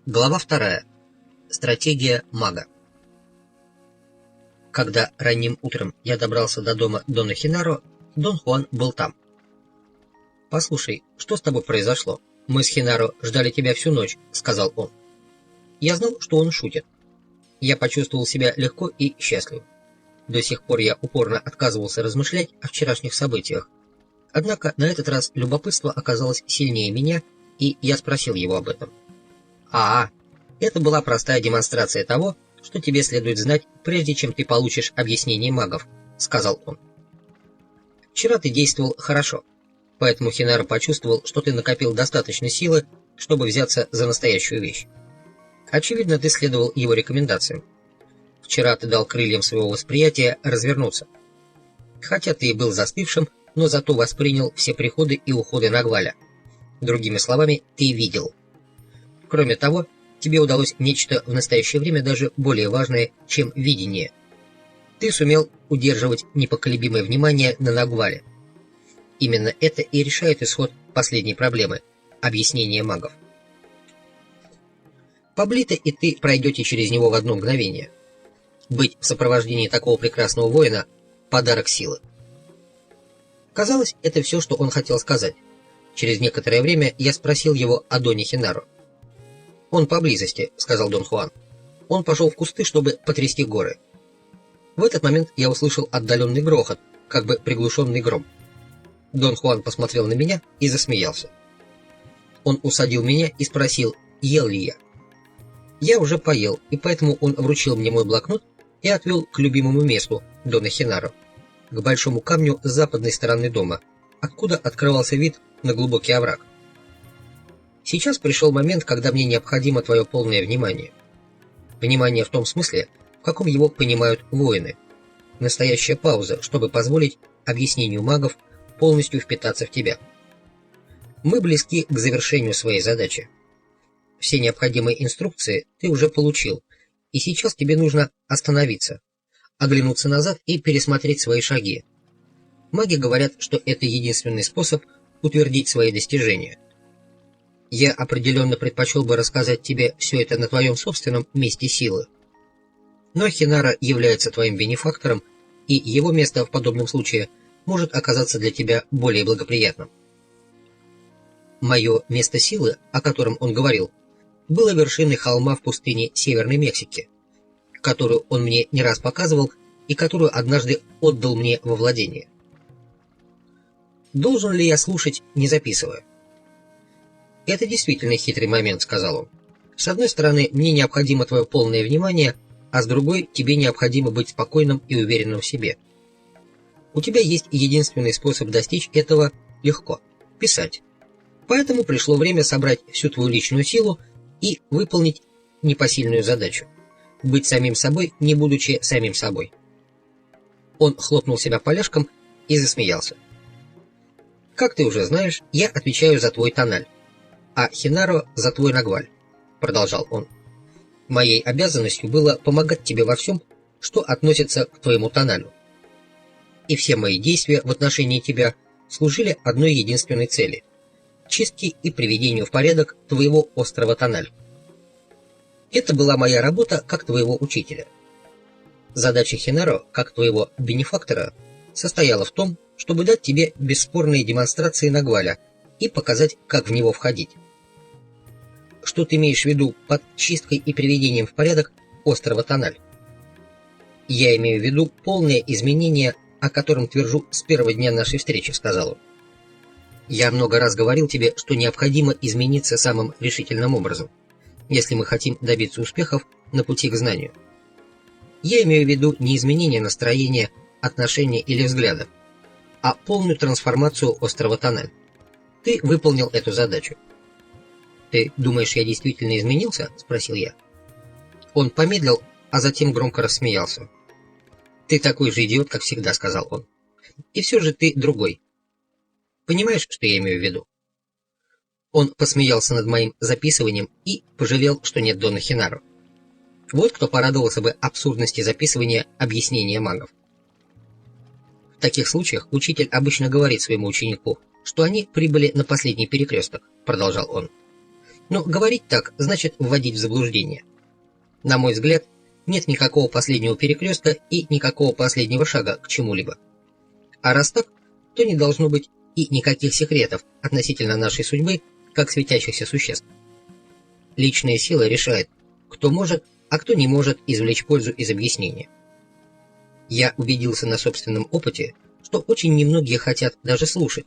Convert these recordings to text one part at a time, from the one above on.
Глава 2. Стратегия мага. Когда ранним утром я добрался до дома Дона Хинаро, Дон Хуан был там. «Послушай, что с тобой произошло? Мы с Хинаро ждали тебя всю ночь», — сказал он. Я знал, что он шутит. Я почувствовал себя легко и счастливо. До сих пор я упорно отказывался размышлять о вчерашних событиях. Однако на этот раз любопытство оказалось сильнее меня, и я спросил его об этом. Это была простая демонстрация того, что тебе следует знать, прежде чем ты получишь объяснение магов», — сказал он. «Вчера ты действовал хорошо, поэтому Хинаро почувствовал, что ты накопил достаточно силы, чтобы взяться за настоящую вещь. Очевидно, ты следовал его рекомендациям. Вчера ты дал крыльям своего восприятия развернуться. Хотя ты и был застывшим, но зато воспринял все приходы и уходы Нагваля. Другими словами, ты видел. Кроме того, тебе удалось нечто в настоящее время даже более важное, чем видение. Ты сумел удерживать непоколебимое внимание на Нагвале. Именно это и решает исход последней проблемы – объяснения магов. Паблито и ты пройдете через него в одно мгновение. Быть в сопровождении такого прекрасного воина – подарок силы». Казалось, это все, что он хотел сказать. Через некоторое время я спросил его о Доне Хинаро. «Он поблизости», — сказал Дон Хуан. «Он пошел в кусты, чтобы потрясти горы». В этот момент я услышал отдаленный грохот, как бы приглушенный гром. Дон Хуан посмотрел на меня и засмеялся. Он усадил меня и спросил, ел ли я. Я уже поел, и поэтому он вручил мне мой блокнот и отвел к любимому месту Дона Хинаро, к большому камню с западной стороны дома, откуда открывался вид на глубокий овраг. «Сейчас пришел момент, когда мне необходимо твое полное внимание. Внимание в том смысле, в каком его понимают воины. Настоящая пауза, чтобы позволить объяснению магов полностью впитаться в тебя. Мы близки к завершению своей задачи. Все необходимые инструкции ты уже получил, и сейчас тебе нужно остановиться, оглянуться назад и пересмотреть свои шаги. Маги говорят, что это единственный способ утвердить свои достижения. Я определенно предпочел бы рассказать тебе все это на твоем собственном месте силы. Но Хинаро является твоим бенефактором, и его место в подобном случае может оказаться для тебя более благоприятным. Мое место силы, о котором он говорил, было вершиной холма в пустыне Северной Мексики, которую он мне не раз показывал и которую однажды отдал мне во владение. Должен ли я слушать, не записывая? «Это действительно хитрый момент», — сказал он. «С одной стороны, мне необходимо твое полное внимание, а с другой, тебе необходимо быть спокойным и уверенным в себе. У тебя есть единственный способ достичь этого легко — писать. Поэтому пришло время собрать всю твою личную силу и выполнить непосильную задачу — быть самим собой, не будучи самим собой». Он хлопнул себя поляшком и засмеялся. «Как ты уже знаешь, я отвечаю за твой тональ, а Хинаро за твой Нагваль», — продолжал он. «Моей обязанностью было помогать тебе во всем, что относится к твоему тоналю. И все мои действия в отношении тебя служили одной единственной цели — чистке и приведению в порядок твоего острова тональ. Это была моя работа как твоего учителя. Задача Хинаро, как твоего бенефактора, состояла в том, чтобы дать тебе бесспорные демонстрации Нагваля и показать, как в него входить. Что ты имеешь в виду под чисткой и приведением в порядок острова Тональ? Я имею в виду полное изменение, о котором твержу с первого дня нашей встречи, сказал он. Я много раз говорил тебе, что необходимо измениться самым решительным образом, если мы хотим добиться успехов на пути к знанию. Я имею в виду не изменение настроения, отношения или взглядов, а полную трансформацию острова Тональ. Ты выполнил эту задачу. «Ты думаешь, я действительно изменился?» — спросил я. Он помедлил, а затем громко рассмеялся. «Ты такой же идиот, как всегда», — сказал он. «И все же ты другой. Понимаешь, что я имею в виду?» Он посмеялся над моим записыванием и пожалел, что нет Дона Хинаро. Вот кто порадовался бы абсурдности записывания объяснения магов. В таких случаях учитель обычно говорит своему ученику, что они прибыли на последний перекресток, продолжал он. Но говорить так значит вводить в заблуждение. На мой взгляд, нет никакого последнего перекрестка и никакого последнего шага к чему-либо. А раз так, то не должно быть и никаких секретов относительно нашей судьбы, как светящихся существ. Личная сила решает, кто может, а кто не может извлечь пользу из объяснения. Я убедился на собственном опыте, что очень немногие хотят даже слушать,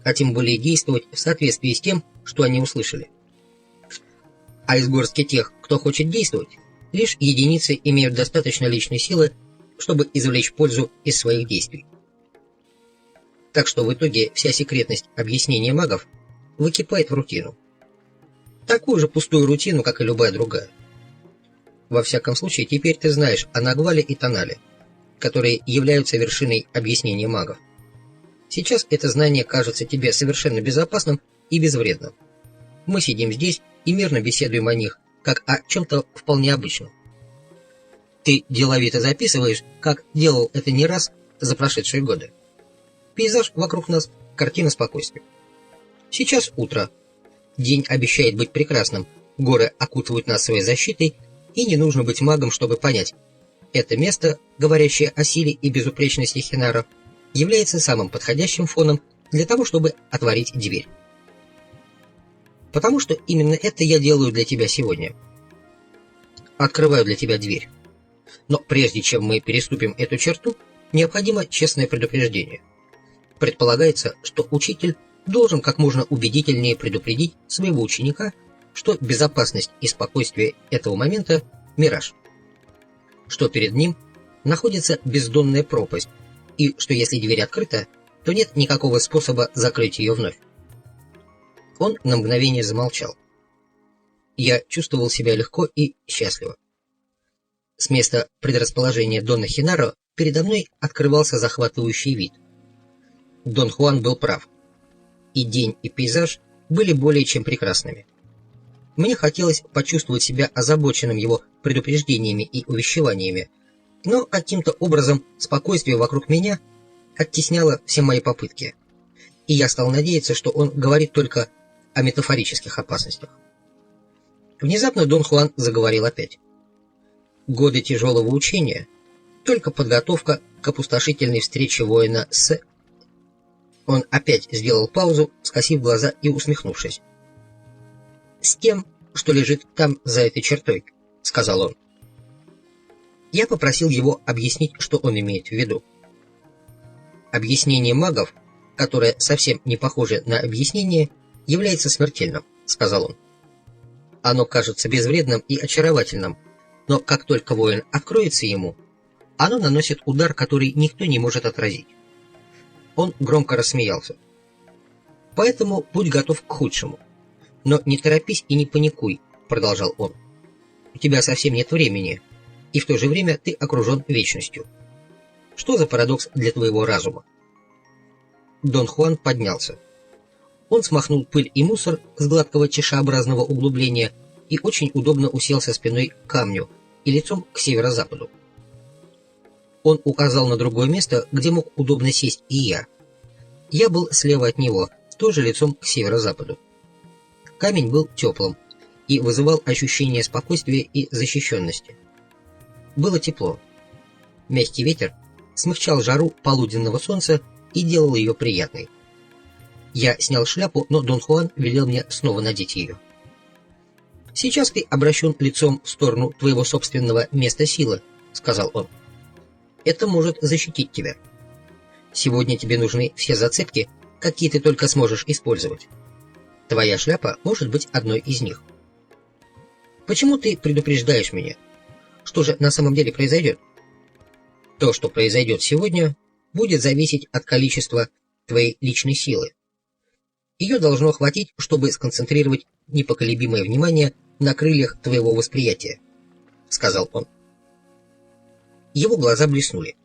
а тем более действовать в соответствии с тем, что они услышали. А из горстки тех, кто хочет действовать, лишь единицы имеют достаточно личной силы, чтобы извлечь пользу из своих действий. Так что в итоге вся секретность объяснения магов выкипает в рутину. Такую же пустую рутину, как и любая другая. Во всяком случае, теперь ты знаешь о Нагвале и Тонале, которые являются вершиной объяснения магов. Сейчас это знание кажется тебе совершенно безопасным и безвредным. Мы сидим здесь и мирно беседуем о них, как о чем-то вполне обычном. Ты деловито записываешь, как делал это не раз за прошедшие годы. Пейзаж вокруг нас – картина спокойствия. Сейчас утро. День обещает быть прекрасным, горы окутывают нас своей защитой, и не нужно быть магом, чтобы понять. Это место, говорящее о силе и безупречности Хинара, является самым подходящим фоном для того, чтобы отворить дверь. Потому что именно это я делаю для тебя сегодня. Открываю для тебя дверь. Но прежде чем мы переступим эту черту, необходимо честное предупреждение. Предполагается, что учитель должен как можно убедительнее предупредить своего ученика, что безопасность и спокойствие этого момента – мираж, что перед ним находится бездонная пропасть, и что если дверь открыта, то нет никакого способа закрыть ее вновь. Он на мгновение замолчал. Я чувствовал себя легко и счастливо. С места предрасположения Дона Хинаро передо мной открывался захватывающий вид. Дон Хуан был прав. И день, и пейзаж были более чем прекрасными. Мне хотелось почувствовать себя озабоченным его предупреждениями и увещеваниями, но каким-то образом спокойствие вокруг меня оттесняло все мои попытки, и я стал надеяться, что он говорит только о метафорических опасностях. Внезапно Дон Хуан заговорил опять. Годы тяжелого учения, только подготовка к опустошительной встрече воина с... Он опять сделал паузу, скосив глаза и усмехнувшись. «С тем, что лежит там за этой чертой», — сказал он. Я попросил его объяснить, что он имеет в виду. «Объяснение магов, которое совсем не похоже на объяснение, является смертельным», — сказал он. «Оно кажется безвредным и очаровательным, но как только воин откроется ему, оно наносит удар, который никто не может отразить». Он громко рассмеялся. «Поэтому будь готов к худшему. Но не торопись и не паникуй», — продолжал он. «У тебя совсем нет времени, и в то же время ты окружен вечностью. Что за парадокс для твоего разума?» Дон Хуан поднялся. Он смахнул пыль и мусор с гладкого чашеобразного углубления и очень удобно уселся спиной к камню и лицом к северо-западу. Он указал на другое место, где мог удобно сесть и я. Я был слева от него, тоже лицом к северо-западу. Камень был теплым и вызывал ощущение спокойствия и защищенности. Было тепло. Мягкий ветер смягчал жару полуденного солнца и делал ее приятной. Я снял шляпу, но Дон Хуан велел мне снова надеть ее. «Сейчас ты обращен лицом в сторону твоего собственного места силы», — сказал он. «Это может защитить тебя. Сегодня тебе нужны все зацепки, какие ты только сможешь использовать. Твоя шляпа может быть одной из них. Почему ты предупреждаешь меня? Что же на самом деле произойдет? То, что произойдет сегодня, будет зависеть от количества твоей личной силы. Ее должно хватить, чтобы сконцентрировать непоколебимое внимание на крыльях твоего восприятия», — сказал он. Его глаза блеснули.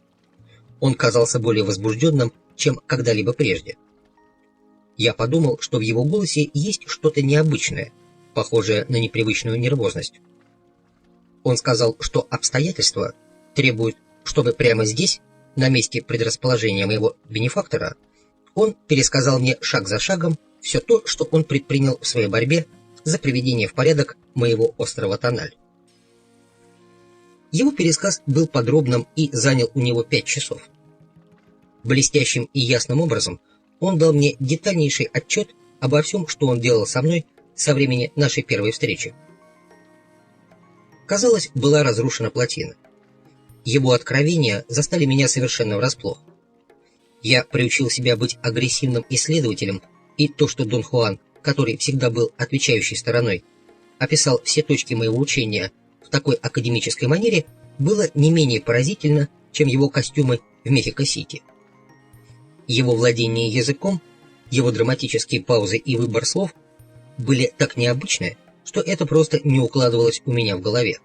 Он казался более возбужденным, чем когда-либо прежде. Я подумал, что в его голосе есть что-то необычное, похожее на непривычную нервозность. Он сказал, что обстоятельства требуют, чтобы прямо здесь, на месте предрасположения моего бенефактора, он пересказал мне шаг за шагом все то, что он предпринял в своей борьбе за приведение в порядок моего острова Тональ. Его пересказ был подробным и занял у него 5 часов. Блестящим и ясным образом он дал мне детальнейший отчет обо всем, что он делал со мной со времени нашей первой встречи. Казалось, была разрушена плотина. Его откровения застали меня совершенно врасплох. Я приучил себя быть агрессивным исследователем, и то, что Дон Хуан, который всегда был отвечающей стороной, описал все точки моего учения в такой академической манере, было не менее поразительно, чем его костюмы в Мехико-Сити. Его владение языком, его драматические паузы и выбор слов были так необычны, что это просто не укладывалось у меня в голове.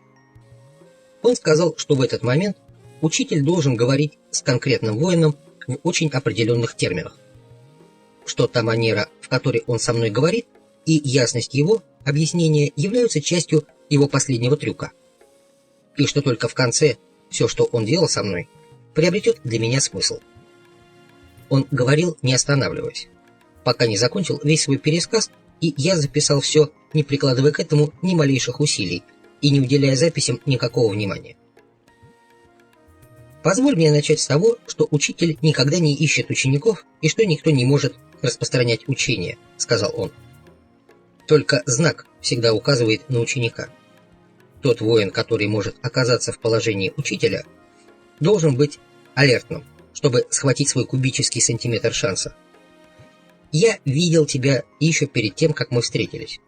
Он сказал, что в этот момент учитель должен говорить с конкретным воином в очень определенных терминах, что та манера, в которой он со мной говорит, и ясность его объяснения являются частью его последнего трюка, и что только в конце все, что он делал со мной, приобретет для меня смысл. Он говорил, не останавливаясь, пока не закончил весь свой пересказ, и я записал все, не прикладывая к этому ни малейших усилий и не уделяя записям никакого внимания. Позволь мне начать с того, что учитель никогда не ищет учеников и что никто не может распространять учение, сказал он. Только знак всегда указывает на ученика. Тот воин, который может оказаться в положении учителя, должен быть алертным, чтобы схватить свой кубический сантиметр шанса. Я видел тебя еще перед тем, как мы встретились.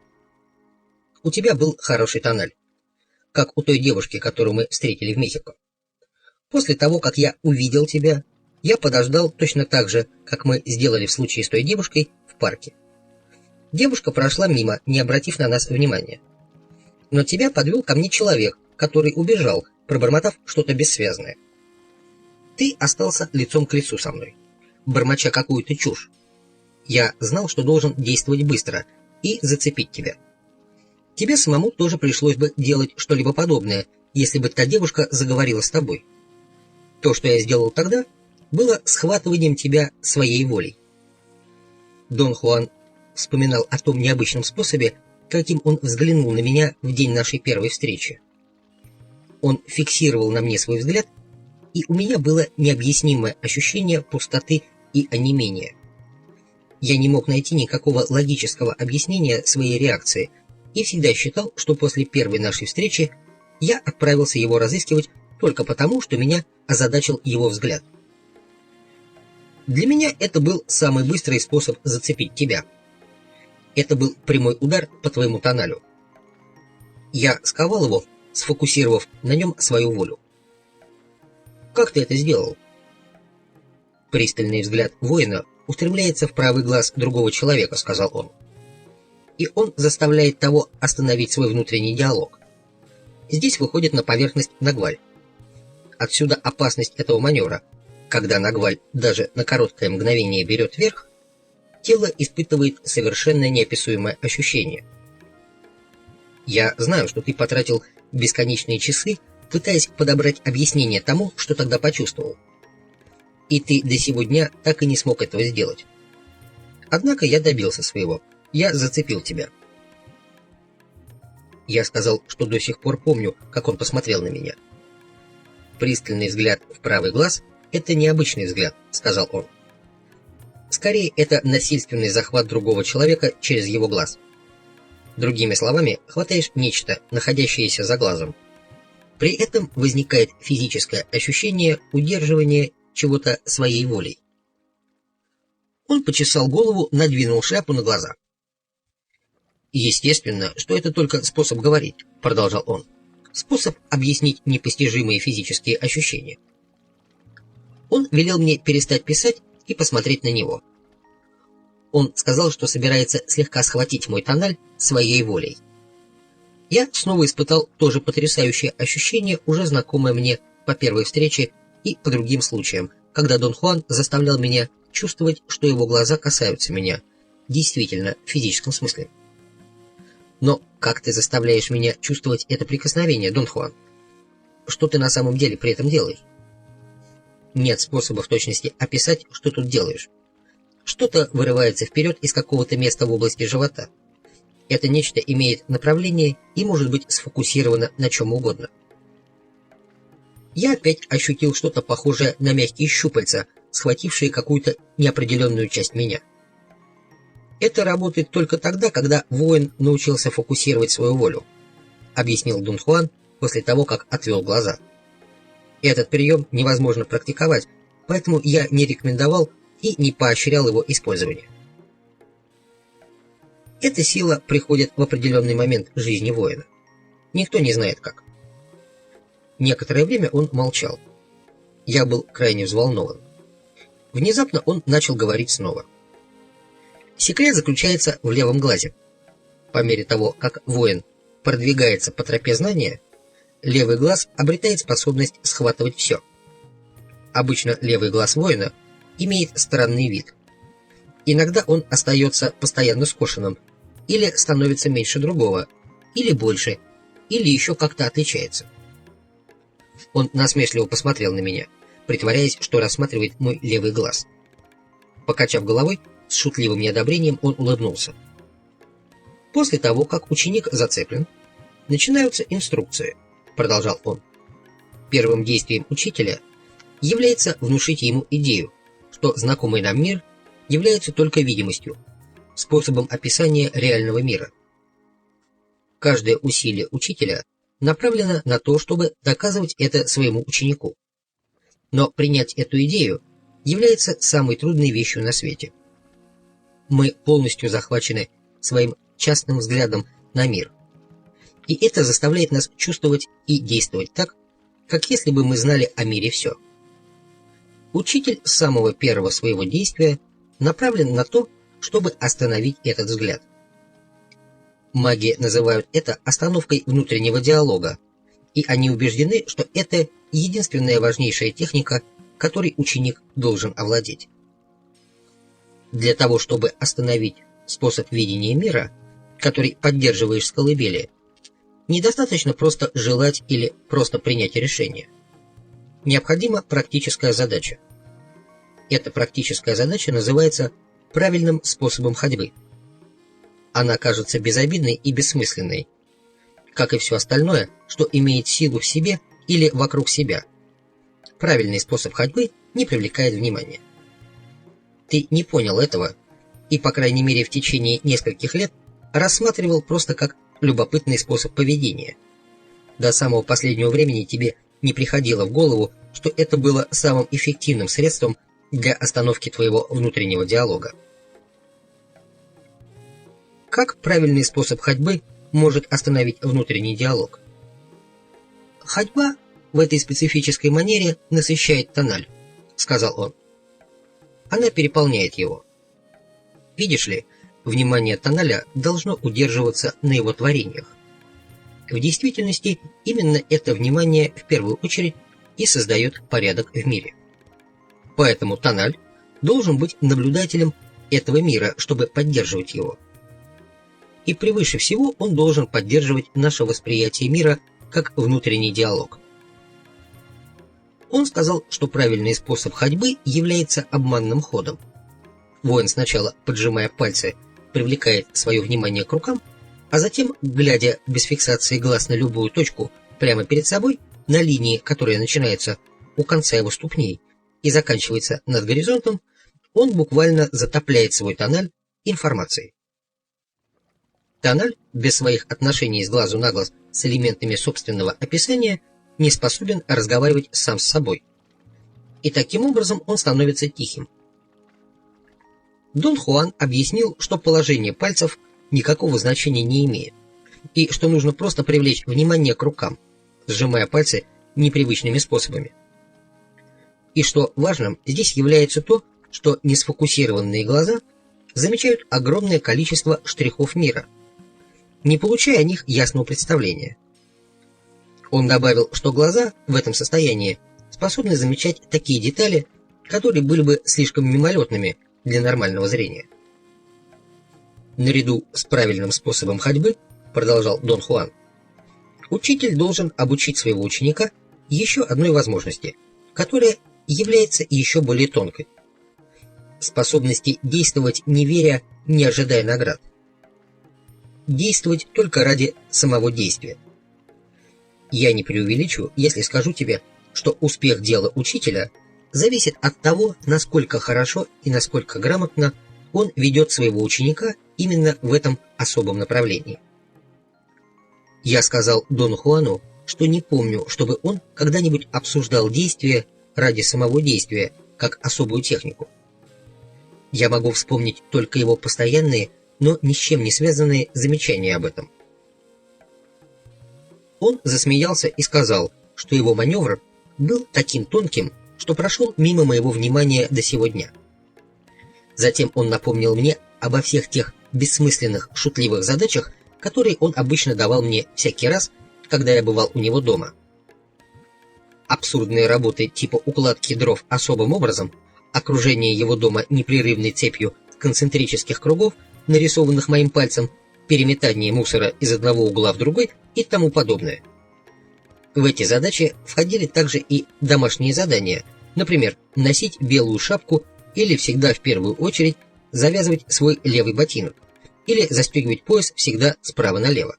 У тебя был хороший тональ, как у той девушки, которую мы встретили в Мехико. После того, как я увидел тебя, я подождал точно так же, как мы сделали в случае с той девушкой в парке. Девушка прошла мимо, не обратив на нас внимания. Но тебя подвел ко мне человек, который убежал, пробормотав что-то бессвязное. Ты остался лицом к лицу со мной, бормоча какую-то чушь. Я знал, что должен действовать быстро и зацепить тебя. Тебе самому тоже пришлось бы делать что-либо подобное, если бы та девушка заговорила с тобой. То, что я сделал тогда, было схватыванием тебя своей волей. Дон Хуан вспоминал о том необычном способе, каким он взглянул на меня в день нашей первой встречи. Он фиксировал на мне свой взгляд, и у меня было необъяснимое ощущение пустоты и онемения. Я не мог найти никакого логического объяснения своей реакции и всегда считал, что после первой нашей встречи я отправился его разыскивать только потому, что меня озадачил его взгляд. Для меня это был самый быстрый способ зацепить тебя. Это был прямой удар по твоему тоналю. Я сковал его, сфокусировав на нем свою волю. Как ты это сделал? Пристальный взгляд воина устремляется в правый глаз другого человека, сказал он. И он заставляет того остановить свой внутренний диалог. Здесь выходит на поверхность нагваль. Отсюда опасность этого маневра. Когда нагваль даже на короткое мгновение берет верх, тело испытывает совершенно неописуемое ощущение. Я знаю, что ты потратил бесконечные часы, пытаясь подобрать объяснение тому, что тогда почувствовал. И ты до сего дня так и не смог этого сделать. Однако я добился своего. Я зацепил тебя. Я сказал, что до сих пор помню, как он посмотрел на меня. Пристальный взгляд в правый глаз — это необычный взгляд, сказал он. Скорее, это насильственный захват другого человека через его глаз. Другими словами, хватаешь нечто, находящееся за глазом. При этом возникает физическое ощущение удерживания чего-то своей волей. Он почесал голову, надвинул шляпу на глаза. «Естественно, что это только способ говорить», — продолжал он. «Способ объяснить непостижимые физические ощущения». Он велел мне перестать писать и посмотреть на него. Он сказал, что собирается слегка схватить мой тональ своей волей. Я снова испытал то же потрясающее ощущение, уже знакомое мне по первой встрече и по другим случаям, когда Дон Хуан заставлял меня чувствовать, что его глаза касаются меня, действительно, в физическом смысле. Но как ты заставляешь меня чувствовать это прикосновение, Дон Хуан? Что ты на самом деле при этом делаешь? Нет способа в точности описать, что тут делаешь. Что-то вырывается вперед из какого-то места в области живота. Это нечто имеет направление и может быть сфокусировано на чем угодно. Я опять ощутил что-то похожее на мягкие щупальца, схватившие какую-то неопределенную часть меня. Это работает только тогда, когда воин научился фокусировать свою волю, объяснил Дун Хуан после того, как отвел глаза. Этот прием невозможно практиковать, поэтому я не рекомендовал и не поощрял его использование. Эта сила приходит в определенный момент жизни воина. Никто не знает как. Некоторое время он молчал. Я был крайне взволнован. Внезапно он начал говорить снова. Секрет заключается в левом глазе. По мере того, как воин продвигается по тропе знания, левый глаз обретает способность схватывать все. Обычно левый глаз воина имеет странный вид. Иногда он остается постоянно скошенным, или становится меньше другого, или больше, или еще как-то отличается. Он насмешливо посмотрел на меня, притворяясь, что рассматривает мой левый глаз. Покачав головой, с шутливым неодобрением он улыбнулся. После того, как ученик зацеплен, начинаются инструкции, продолжал он. Первым действием учителя является внушить ему идею, что знакомый нам мир является только видимостью, способом описания реального мира. Каждое усилие учителя направлено на то, чтобы доказывать это своему ученику. Но принять эту идею является самой трудной вещью на свете. Мы полностью захвачены своим частным взглядом на мир. И это заставляет нас чувствовать и действовать так, как если бы мы знали о мире все. Учитель с самого первого своего действия направлен на то, чтобы остановить этот взгляд. Маги называют это остановкой внутреннего диалога, и они убеждены, что это единственная важнейшая техника, которой ученик должен овладеть. Для того, чтобы остановить способ видения мира, который поддерживаешь с колыбели, недостаточно просто желать или просто принять решение. Необходима практическая задача. Эта практическая задача называется правильным способом ходьбы. Она кажется безобидной и бессмысленной, как и все остальное, что имеет силу в себе или вокруг себя. Правильный способ ходьбы не привлекает внимания. Ты не понял этого и, по крайней мере, в течение нескольких лет рассматривал просто как любопытный способ поведения. До самого последнего времени тебе не приходило в голову, что это было самым эффективным средством для остановки твоего внутреннего диалога. Как правильный способ ходьбы может остановить внутренний диалог? Ходьба в этой специфической манере насыщает тональ, сказал он. Она переполняет его. Видишь ли, внимание тоналя должно удерживаться на его творениях. В действительности, именно это внимание в первую очередь и создает порядок в мире. Поэтому тональ должен быть наблюдателем этого мира, чтобы поддерживать его. И превыше всего он должен поддерживать наше восприятие мира как внутренний диалог. Он сказал, что правильный способ ходьбы является обманным ходом. Воин сначала, поджимая пальцы, привлекает свое внимание к рукам, а затем, глядя без фиксации глаз на любую точку прямо перед собой, на линии, которая начинается у конца его ступней и заканчивается над горизонтом, он буквально затопляет свой тональ информацией. Тональ, без своих отношений с глазу на глаз с элементами собственного описания, не способен разговаривать сам с собой. И таким образом он становится тихим. Дон Хуан объяснил, что положение пальцев никакого значения не имеет, и что нужно просто привлечь внимание к рукам, сжимая пальцы непривычными способами. И что важным здесь является то, что несфокусированные глаза замечают огромное количество штрихов мира, не получая о них ясного представления. Он добавил, что глаза в этом состоянии способны замечать такие детали, которые были бы слишком мимолетными для нормального зрения. Наряду с правильным способом ходьбы, продолжал Дон Хуан, учитель должен обучить своего ученика еще одной возможности, которая является еще более тонкой – способности действовать не веря, не ожидая наград. действовать только ради самого действия. Я не преувеличу, если скажу тебе, что успех дела учителя зависит от того, насколько хорошо и насколько грамотно он ведет своего ученика именно в этом особом направлении. Я сказал Дону Хуану, что не помню, чтобы он когда-нибудь обсуждал действие ради самого действия, как особую технику. Я могу вспомнить только его постоянные, но ни с чем не связанные замечания об этом. Он засмеялся и сказал, что его маневр был таким тонким, что прошел мимо моего внимания до сего дня. Затем он напомнил мне обо всех тех бессмысленных шутливых задачах, которые он обычно давал мне всякий раз, когда я бывал у него дома. Абсурдные работы типа укладки дров особым образом, окружение его дома непрерывной цепью концентрических кругов, нарисованных моим пальцем, переметание мусора из одного угла в другой и тому подобное. В эти задачи входили также и домашние задания, например, носить белую шапку или всегда в первую очередь завязывать свой левый ботинок, или застегивать пояс всегда справа налево.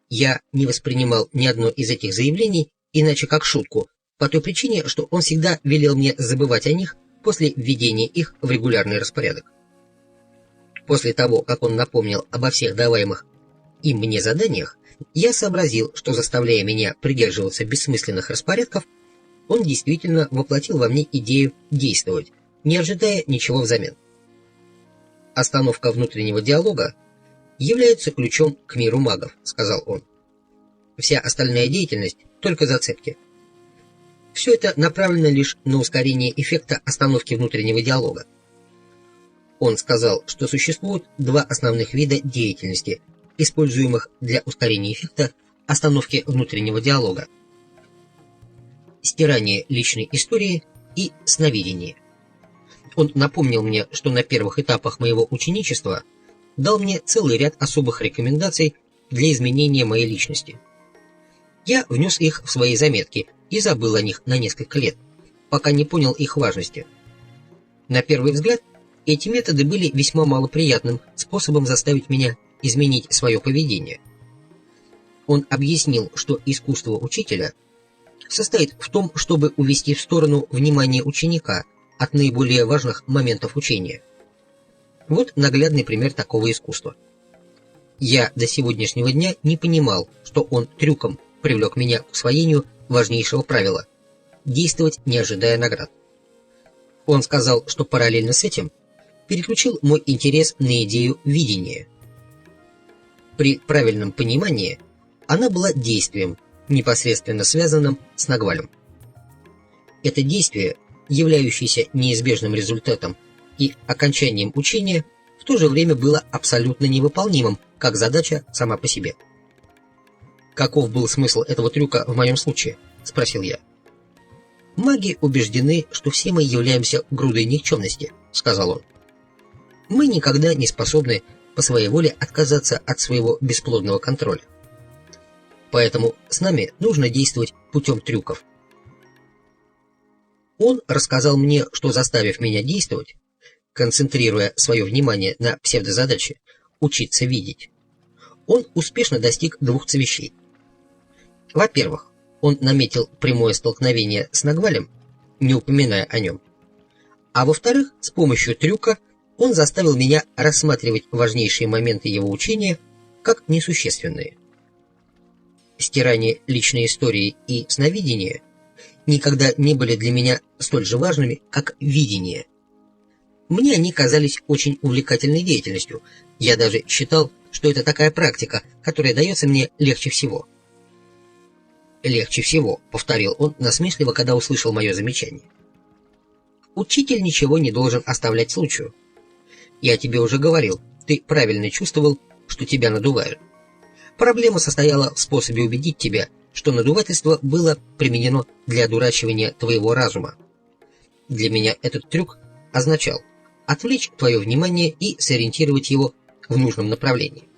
Я не воспринимал ни одно из этих заявлений иначе как шутку, по той причине, что он всегда велел мне забывать о них после введения их в регулярный распорядок. После того, как он напомнил обо всех даваемых им мне заданиях, я сообразил, что, заставляя меня придерживаться бессмысленных распорядков, он действительно воплотил во мне идею действовать, не ожидая ничего взамен. «Остановка внутреннего диалога является ключом к миру магов», — сказал он. «Вся остальная деятельность — только зацепки. Все это направлено лишь на ускорение эффекта остановки внутреннего диалога». Он сказал, что существует два основных вида деятельности, используемых для ускорения эффекта остановки внутреннего диалога: стирание личной истории и сновидение. Он напомнил мне, что на первых этапах моего ученичества дал мне целый ряд особых рекомендаций для изменения моей личности. Я внес их в свои заметки и забыл о них на несколько лет, пока не понял их важности. На первый взгляд, эти методы были весьма малоприятным способом заставить меня изменить свое поведение. Он объяснил, что искусство учителя состоит в том, чтобы увести в сторону внимание ученика от наиболее важных моментов учения. Вот наглядный пример такого искусства. Я до сегодняшнего дня не понимал, что он трюком привлек меня к усвоению важнейшего правила – действовать, не ожидая наград. Он сказал, что параллельно с этим переключил мой интерес на идею видения. При правильном понимании она была действием, непосредственно связанным с Нагвалем. Это действие, являющееся неизбежным результатом и окончанием учения, в то же время было абсолютно невыполнимым, как задача сама по себе. «Каков был смысл этого трюка в моем случае?» – спросил я. «Маги убеждены, что все мы являемся грудой никчемности», – сказал он. «Мы никогда не способны по своей воле отказаться от своего бесплодного контроля. Поэтому с нами нужно действовать путем трюков». Он рассказал мне, что, заставив меня действовать, концентрируя свое внимание на псевдозадаче «учиться видеть», он успешно достиг двух вещей. Во-первых, он наметил прямое столкновение с Нагвалем, не упоминая о нем. А во-вторых, с помощью трюка он заставил меня рассматривать важнейшие моменты его учения как несущественные. Стирание личной истории и сновидение никогда не были для меня столь же важными, как видение. Мне они казались очень увлекательной деятельностью. Я даже считал, что это такая практика, которая дается мне легче всего. «Легче всего», — повторил он насмешливо, когда услышал мое замечание. «Учитель ничего не должен оставлять случаю. Я тебе уже говорил, ты правильно чувствовал, что тебя надувают. Проблема состояла в способе убедить тебя, что надувательство было применено для одурачивания твоего разума. Для меня этот трюк означал отвлечь твое внимание и сориентировать его в нужном направлении».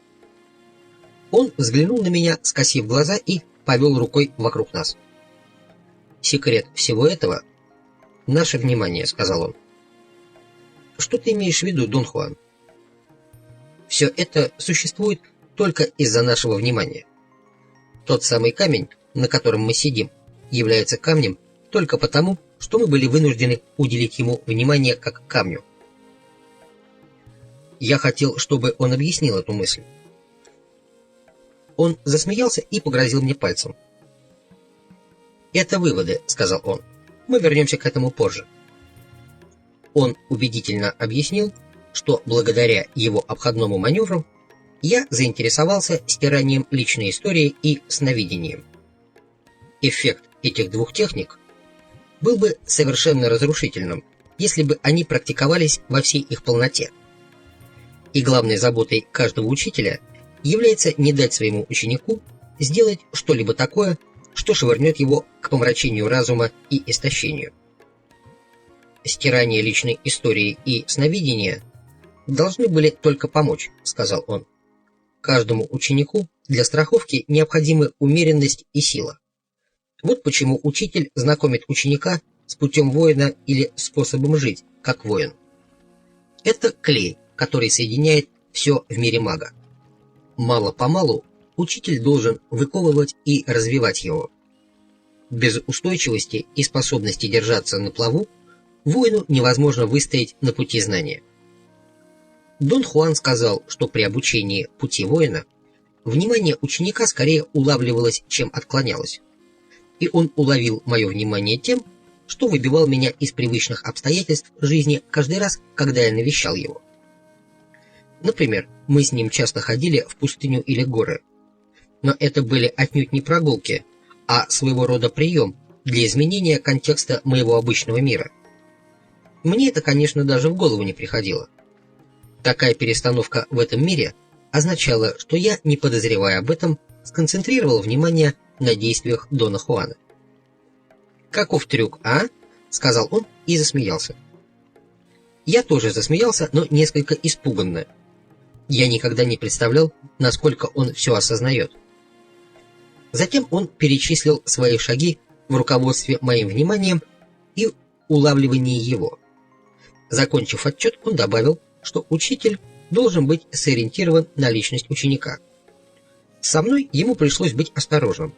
Он взглянул на меня, скосив глаза, и повел рукой вокруг нас. «Секрет всего этого — наше внимание», — сказал он. «Что ты имеешь в виду, Дон Хуан?» Все это существует только из-за нашего внимания. Тот самый камень, на котором мы сидим, является камнем только потому, что мы были вынуждены уделить ему внимание как камню. Я хотел, чтобы он объяснил эту мысль. Он засмеялся и погрозил мне пальцем. «Это выводы», — сказал он. «Мы вернемся к этому позже». Он убедительно объяснил, что благодаря его обходному маневру я заинтересовался стиранием личной истории и сновидением. Эффект этих двух техник был бы совершенно разрушительным, если бы они практиковались во всей их полноте. И главной заботой каждого учителя является не дать своему ученику сделать что-либо такое, что швырнет его к помрачению разума и истощению. «Стирание личной истории и сновидения должны были только помочь», — сказал он. «Каждому ученику для страховки необходимы умеренность и сила. Вот почему учитель знакомит ученика с путем воина или способом жить, как воин. Это клей, который соединяет все в мире мага. Мало-помалу учитель должен выковывать и развивать его. Без устойчивости и способности держаться на плаву воину невозможно выстоять на пути знания. Дон Хуан сказал, что при обучении пути воина внимание ученика скорее улавливалось, чем отклонялось. И он уловил мое внимание тем, что выбивал меня из привычных обстоятельств жизни каждый раз, когда я навещал его. Например, мы с ним часто ходили в пустыню или горы. Но это были отнюдь не прогулки, а своего рода прием для изменения контекста моего обычного мира. Мне это, конечно, даже в голову не приходило. Такая перестановка в этом мире означала, что я, не подозревая об этом, сконцентрировал внимание на действиях Дона Хуана. «Каков трюк, а?» — сказал он и засмеялся. Я тоже засмеялся, но несколько испуганно. Я никогда не представлял, насколько он все осознает. Затем он перечислил свои шаги в руководстве моим вниманием и улавливании его. Закончив отчет, он добавил, что учитель должен быть сориентирован на личность ученика. Со мной ему пришлось быть осторожным,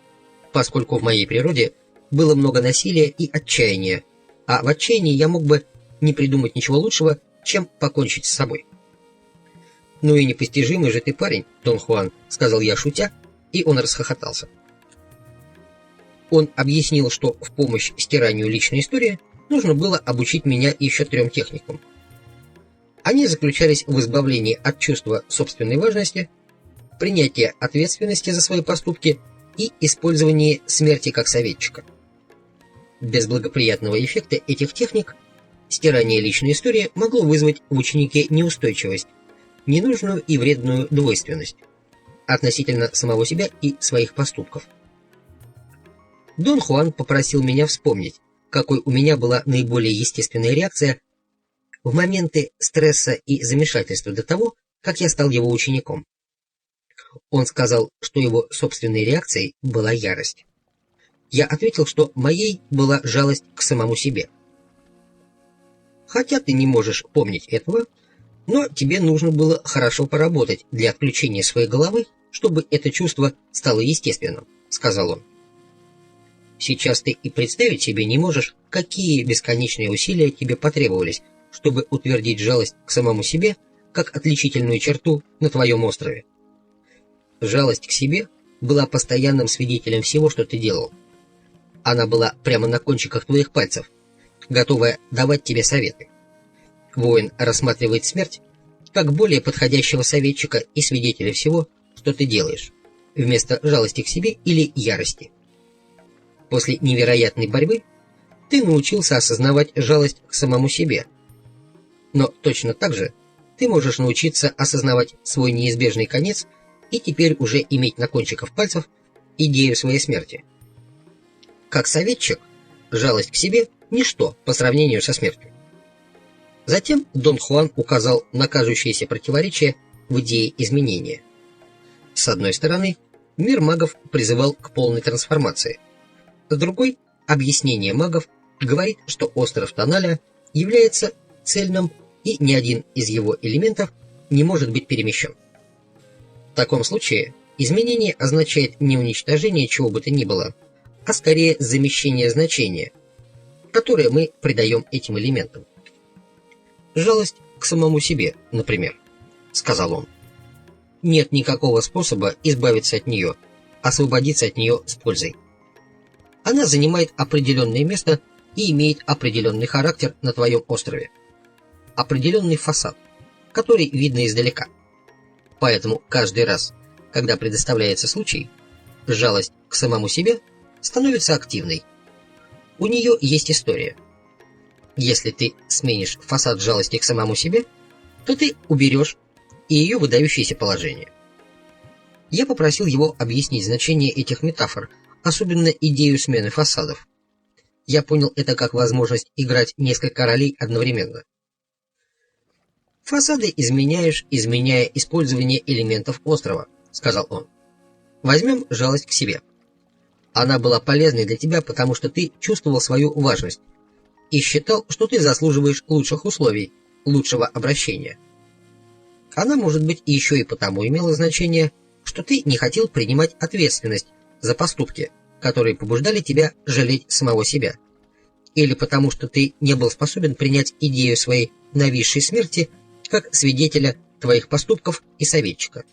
поскольку в моей природе было много насилия и отчаяния, а в отчаянии я мог бы не придумать ничего лучшего, чем покончить с собой. «Ну и непостижимый же ты парень, Дон Хуан», — сказал я, шутя, и он расхохотался. Он объяснил, что в помощь стиранию личной истории нужно было обучить меня еще 3 техникам. Они заключались в избавлении от чувства собственной важности, принятии ответственности за свои поступки и использовании смерти как советчика. Без благоприятного эффекта этих техник стирание личной истории могло вызвать в ученике неустойчивость, ненужную и вредную двойственность относительно самого себя и своих поступков. Дон Хуан попросил меня вспомнить, какой у меня была наиболее естественная реакция в моменты стресса и замешательства до того, как я стал его учеником. Он сказал, что его собственной реакцией была ярость. Я ответил, что моей была жалость к самому себе. Хотя ты не можешь помнить этого, но тебе нужно было хорошо поработать для отключения своей головы, чтобы это чувство стало естественным, сказал он. Сейчас ты и представить себе не можешь, какие бесконечные усилия тебе потребовались, чтобы утвердить жалость к самому себе как отличительную черту на твоем острове. Жалость к себе была постоянным свидетелем всего, что ты делал. Она была прямо на кончиках твоих пальцев, готовая давать тебе советы. Воин рассматривает смерть как более подходящего советчика и свидетеля всего, что ты делаешь, вместо жалости к себе или ярости. После невероятной борьбы ты научился осознавать жалость к самому себе. Но точно так же ты можешь научиться осознавать свой неизбежный конец и теперь уже иметь на кончиках пальцев идею своей смерти. Как советчик, жалость к себе – ничто по сравнению со смертью. Затем Дон Хуан указал на кажущееся противоречие в идее изменения. С одной стороны, мир магов призывал к полной трансформации. С другой, объяснение магов говорит, что остров Тоналя является цельным, и ни один из его элементов не может быть перемещен. В таком случае изменение означает не уничтожение чего бы то ни было, а скорее замещение значения, которое мы придаем этим элементам. «Жалость к самому себе, например», — сказал он. «Нет никакого способа избавиться от нее, освободиться от нее с пользой. Она занимает определенное место и имеет определенный характер на твоем острове, определенный фасад, который видно издалека. Поэтому каждый раз, когда предоставляется случай, жалость к самому себе становится активной. У нее есть история. Если ты сменишь фасад жалости к самому себе, то ты уберешь и ее выдающееся положение». Я попросил его объяснить значение этих метафор, особенно идею смены фасадов. Я понял это как возможность играть несколько ролей одновременно. «Фасады изменяешь, изменяя использование элементов острова», — сказал он. «Возьмем жалость к себе. Она была полезной для тебя, потому что ты чувствовал свою важность и считал, что ты заслуживаешь лучших условий, лучшего обращения. Она, может быть, еще и потому имела значение, что ты не хотел принимать ответственность за поступки, которые побуждали тебя жалеть самого себя, или потому что ты не был способен принять идею своей нависшей смерти как свидетеля твоих поступков и советчика.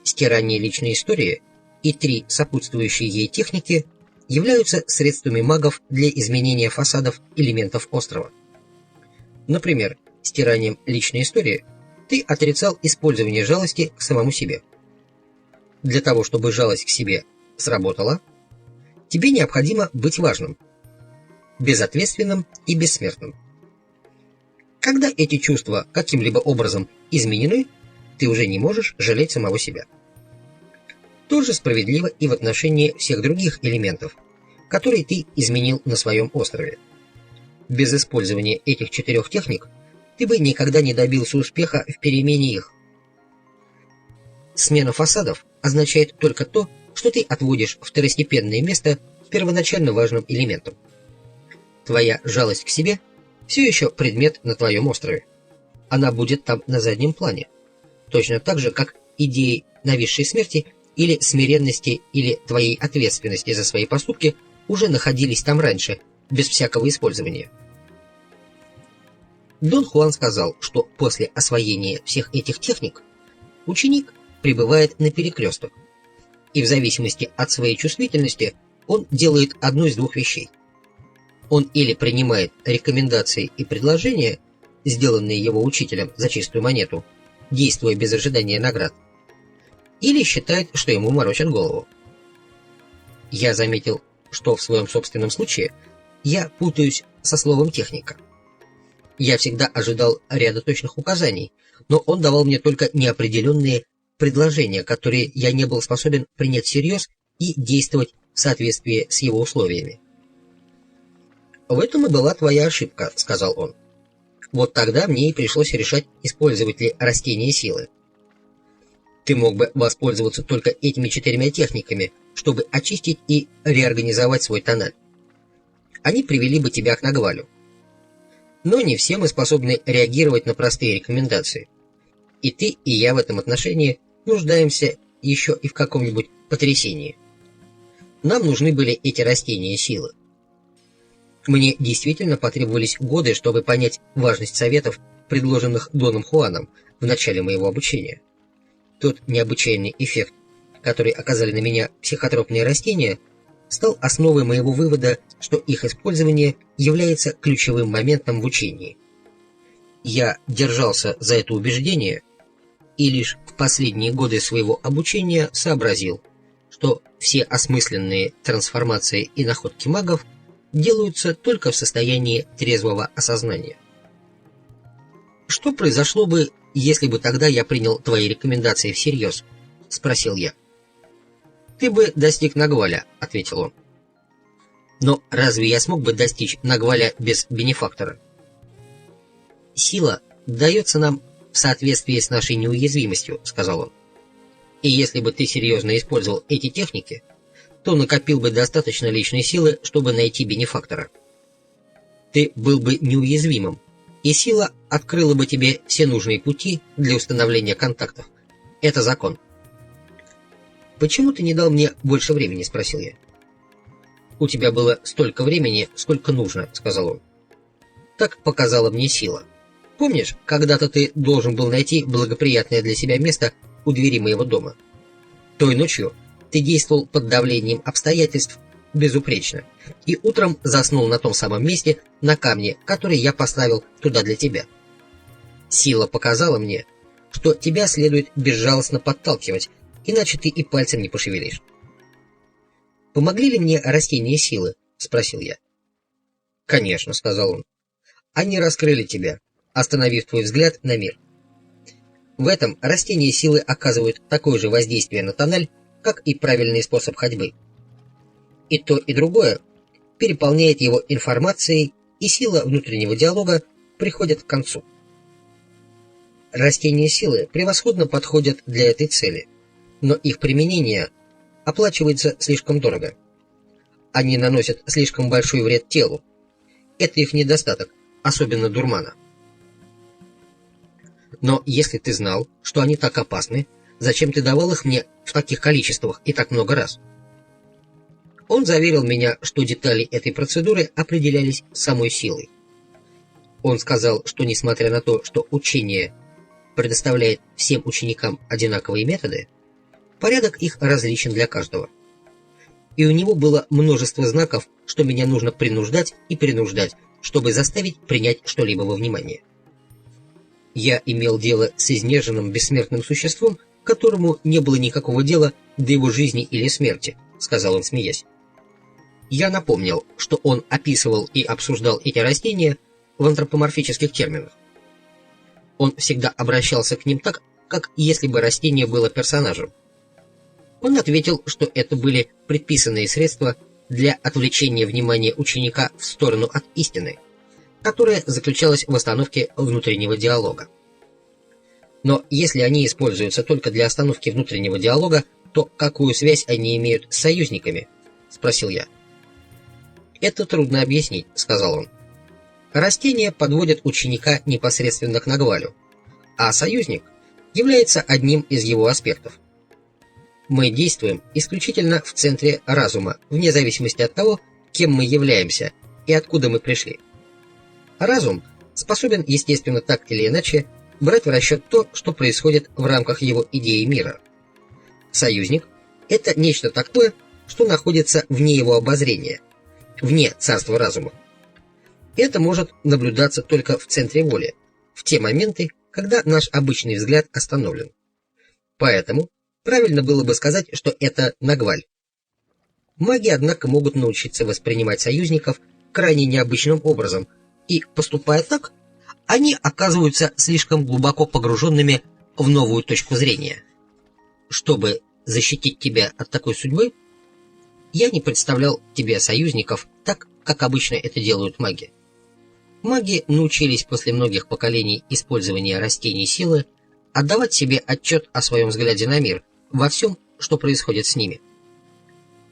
Стирание личной истории и 3 сопутствующие ей техники являются средствами магов для изменения фасадов элементов острова. Например, стиранием личной истории ты отрицал использование жалости к самому себе. Для того, чтобы жалость к себе сработала, тебе необходимо быть важным, безответственным и бессмертным. Когда эти чувства каким-либо образом изменены, ты уже не можешь жалеть самого себя. То же справедливо и в отношении всех других элементов, которые ты изменил на своем острове. Без использования этих 4 техник ты бы никогда не добился успеха в перемене их. Смена фасадов означает только то, что ты отводишь второстепенное место первоначально важным элементам. Твоя жалость к себе все еще предмет на твоем острове. Она будет там на заднем плане, точно так же, как идеи нависшей смерти или смиренности или твоей ответственности за свои поступки уже находились там раньше, без всякого использования. Дон Хуан сказал, что после освоения всех этих техник ученик прибывает на перекресток, и в зависимости от своей чувствительности он делает одну из 2 вещей. Он или принимает рекомендации и предложения, сделанные его учителем за чистую монету, действуя без ожидания наград, или считает, что ему морочат голову. Я заметил, что в своем собственном случае я путаюсь со словом «техника». Я всегда ожидал ряда точных указаний, но он давал мне только неопределенные предложения, которые я не был способен принять всерьез и действовать в соответствии с его условиями. «В этом и была твоя ошибка», — сказал он. «Вот тогда мне и пришлось решать, использовать ли растения силы. Ты мог бы воспользоваться только этими 4 техниками, чтобы очистить и реорганизовать свой тоннель. Они привели бы тебя к Нагвалю. Но не все мы способны реагировать на простые рекомендации. И ты, и я в этом отношении нуждаемся еще и в каком-нибудь потрясении. Нам нужны были эти растения силы. Мне действительно потребовались годы, чтобы понять важность советов, предложенных Доном Хуаном в начале моего обучения. Тот необычайный эффект, который оказали на меня психотропные растения, стал основой моего вывода, что их использование является ключевым моментом в учении. Я держался за это убеждение и лишь в последние годы своего обучения сообразил, что все осмысленные трансформации и находки магов делаются только в состоянии трезвого осознания. «Что произошло бы, если бы тогда я принял твои рекомендации всерьез?» — спросил я. «Ты бы достиг Нагваля», — ответил он. «Но разве я смог бы достичь Нагваля без бенефактора?» «Сила дается нам в соответствии с нашей неуязвимостью», — сказал он. «И если бы ты серьезно использовал эти техники, то накопил бы достаточно личной силы, чтобы найти бенефактора. Ты был бы неуязвимым, и сила открыла бы тебе все нужные пути для установления контактов. Это закон. «Почему ты не дал мне больше времени?» — спросил я. «У тебя было столько времени, сколько нужно», — сказал он. «Так показала мне сила. Помнишь, когда-то ты должен был найти благоприятное для себя место у двери моего дома? Той ночью ты действовал под давлением обстоятельств безупречно, и утром заснул на том самом месте, на камне, который я поставил туда для тебя. Сила показала мне, что тебя следует безжалостно подталкивать, иначе ты и пальцем не пошевелишь». «Помогли ли мне растения силы?» — спросил я. «Конечно», — сказал он. «Они раскрыли тебя, остановив твой взгляд на мир. В этом растения силы оказывают такое же воздействие на тональ, как и правильный способ ходьбы. И то, и другое переполняет его информацией, и сила внутреннего диалога приходит к концу. Растения силы превосходно подходят для этой цели, но их применение оплачивается слишком дорого. Они наносят слишком большой вред телу. Это их недостаток, особенно дурмана. Но если ты знал, что они так опасны, зачем ты давал их мне в таких количествах и так много раз?» Он заверил меня, что детали этой процедуры определялись самой силой. Он сказал, что несмотря на то, что учение предоставляет всем ученикам одинаковые методы, порядок их различен для каждого. И у него было множество знаков, что меня нужно принуждать и перенуждать, чтобы заставить принять что-либо во внимание. Я имел дело с изнеженным бессмертным существом, которому не было никакого дела до его жизни или смерти, сказал он, смеясь. Я напомнил, что он описывал и обсуждал эти растения в антропоморфических терминах. Он всегда обращался к ним так, как если бы растение было персонажем. Он ответил, что это были предписанные средства для отвлечения внимания ученика в сторону от истины, которая заключалась в остановке внутреннего диалога. Но если они используются только для остановки внутреннего диалога, то какую связь они имеют с союзниками? — спросил я. «Это трудно объяснить», — сказал он. «Растения подводят ученика непосредственно к Нагвалю, а союзник является одним из его аспектов. Мы действуем исключительно в центре разума, вне зависимости от того, кем мы являемся и откуда мы пришли. Разум способен, естественно, так или иначе, брать в расчет то, что происходит в рамках его идеи мира. Союзник — это нечто такое, что находится вне его обозрения, вне царства разума. Это может наблюдаться только в центре воли, в те моменты, когда наш обычный взгляд остановлен. Поэтому правильно было бы сказать, что это Нагваль. Маги, однако, могут научиться воспринимать союзников крайне необычным образом, и, поступая так, они оказываются слишком глубоко погруженными в новую точку зрения. Чтобы защитить тебя от такой судьбы, я не представлял тебе союзников так, как обычно это делают маги. Маги научились после многих поколений использования растений силы отдавать себе отчет о своем взгляде на мир, во всем, что происходит с ними.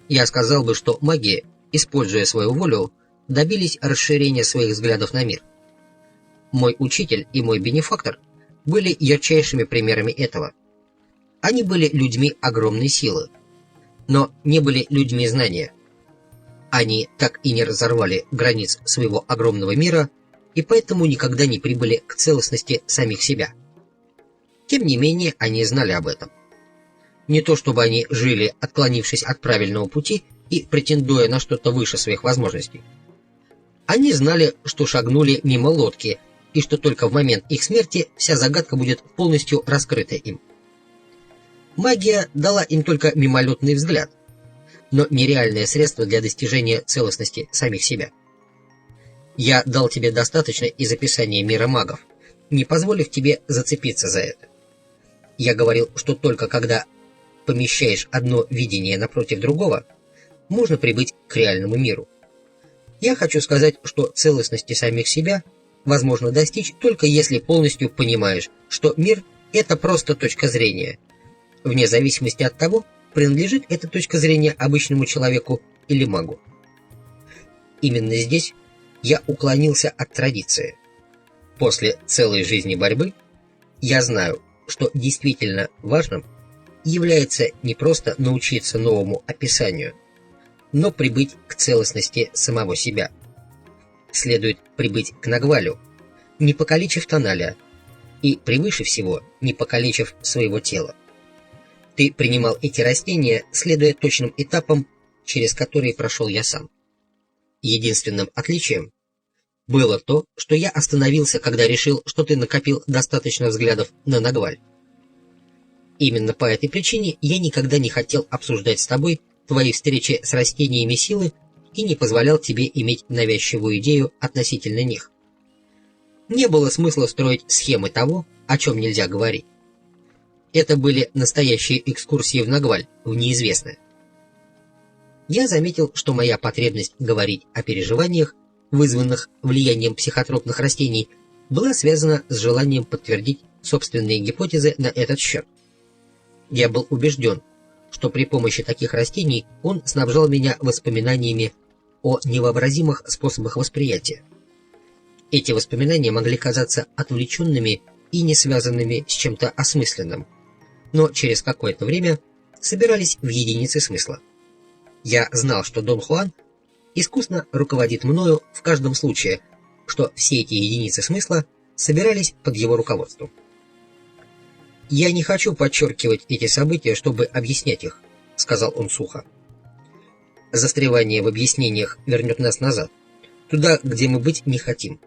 Я сказал бы, что маги, используя свою волю, добились расширения своих взглядов на мир. Мой учитель и мой бенефактор были ярчайшими примерами этого. Они были людьми огромной силы, но не были людьми знания. Они так и не разорвали границ своего огромного мира и поэтому никогда не прибыли к целостности самих себя. Тем не менее, они знали об этом. Не то чтобы они жили, отклонившись от правильного пути и претендуя на что-то выше своих возможностей. Они знали, что шагнули мимо лодки, и что только в момент их смерти вся загадка будет полностью раскрыта им. Магия дала им только мимолетный взгляд, но нереальное средство для достижения целостности самих себя. Я дал тебе достаточно из описания мира магов, не позволив тебе зацепиться за это. Я говорил, что только когда помещаешь одно видение напротив другого, можно прибыть к реальному миру. Я хочу сказать, что целостности самих себя возможно достичь только если полностью понимаешь, что мир — это просто точка зрения, вне зависимости от того, принадлежит эта точка зрения обычному человеку или магу. Именно здесь я уклонился от традиции. После целой жизни борьбы я знаю, что действительно важным является не просто научиться новому описанию, но прибыть к целостности самого себя. Следует прибыть к нагвалю, не покалечив тоналя, и превыше всего не покалечив своего тела. Ты принимал эти растения, следуя точным этапам, через которые прошел я сам. Единственным отличием было то, что я остановился, когда решил, что ты накопил достаточно взглядов на нагваль. Именно по этой причине я никогда не хотел обсуждать с тобой твои встречи с растениями силы и не позволял тебе иметь навязчивую идею относительно них. Не было смысла строить схемы того, о чем нельзя говорить. Это были настоящие экскурсии в нагваль, в неизвестное. Я заметил, что моя потребность говорить о переживаниях, вызванных влиянием психотропных растений, была связана с желанием подтвердить собственные гипотезы на этот счет. Я был убежден, что при помощи таких растений он снабжал меня воспоминаниями о невообразимых способах восприятия. Эти воспоминания могли казаться отвлеченными и не связанными с чем-то осмысленным, но через какое-то время собирались в единицы смысла. Я знал, что Дон Хуан искусно руководит мною в каждом случае, что все эти единицы смысла собирались под его руководством. «Я не хочу подчеркивать эти события, чтобы объяснять их», — сказал он сухо. «Застревание в объяснениях вернет нас назад, туда, где мы быть не хотим.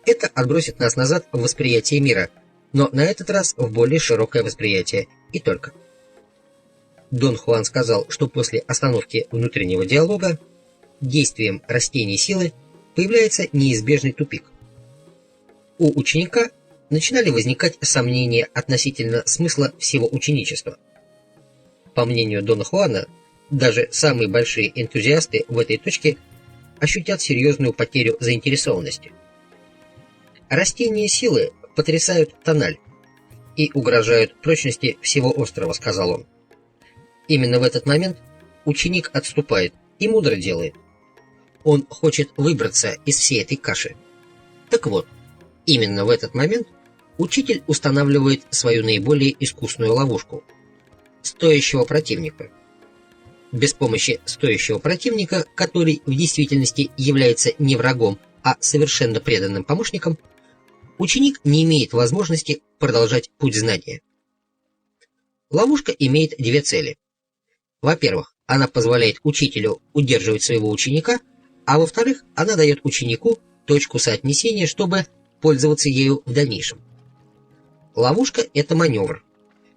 Это отбросит нас назад в восприятие мира, но на этот раз в более широкое восприятие, и только». Дон Хуан сказал, что после остановки внутреннего диалога действием растений силы появляется неизбежный тупик. У ученика начинали возникать сомнения относительно смысла всего ученичества. По мнению Дона Хуана, даже самые большие энтузиасты в этой точке ощутят серьезную потерю заинтересованности. Растения силы потрясают тональ и угрожают прочности всего острова, сказал он. Именно в этот момент ученик отступает и мудро делает. Он хочет выбраться из всей этой каши. Так вот, именно в этот момент учитель устанавливает свою наиболее искусную ловушку – стоящего противника. Без помощи стоящего противника, который в действительности является не врагом, а совершенно преданным помощником, ученик не имеет возможности продолжать путь знания. Ловушка имеет две цели. Во-первых, она позволяет учителю удерживать своего ученика, а во-вторых, она дает ученику точку соотнесения, чтобы пользоваться ею в дальнейшем. Ловушка – это маневр,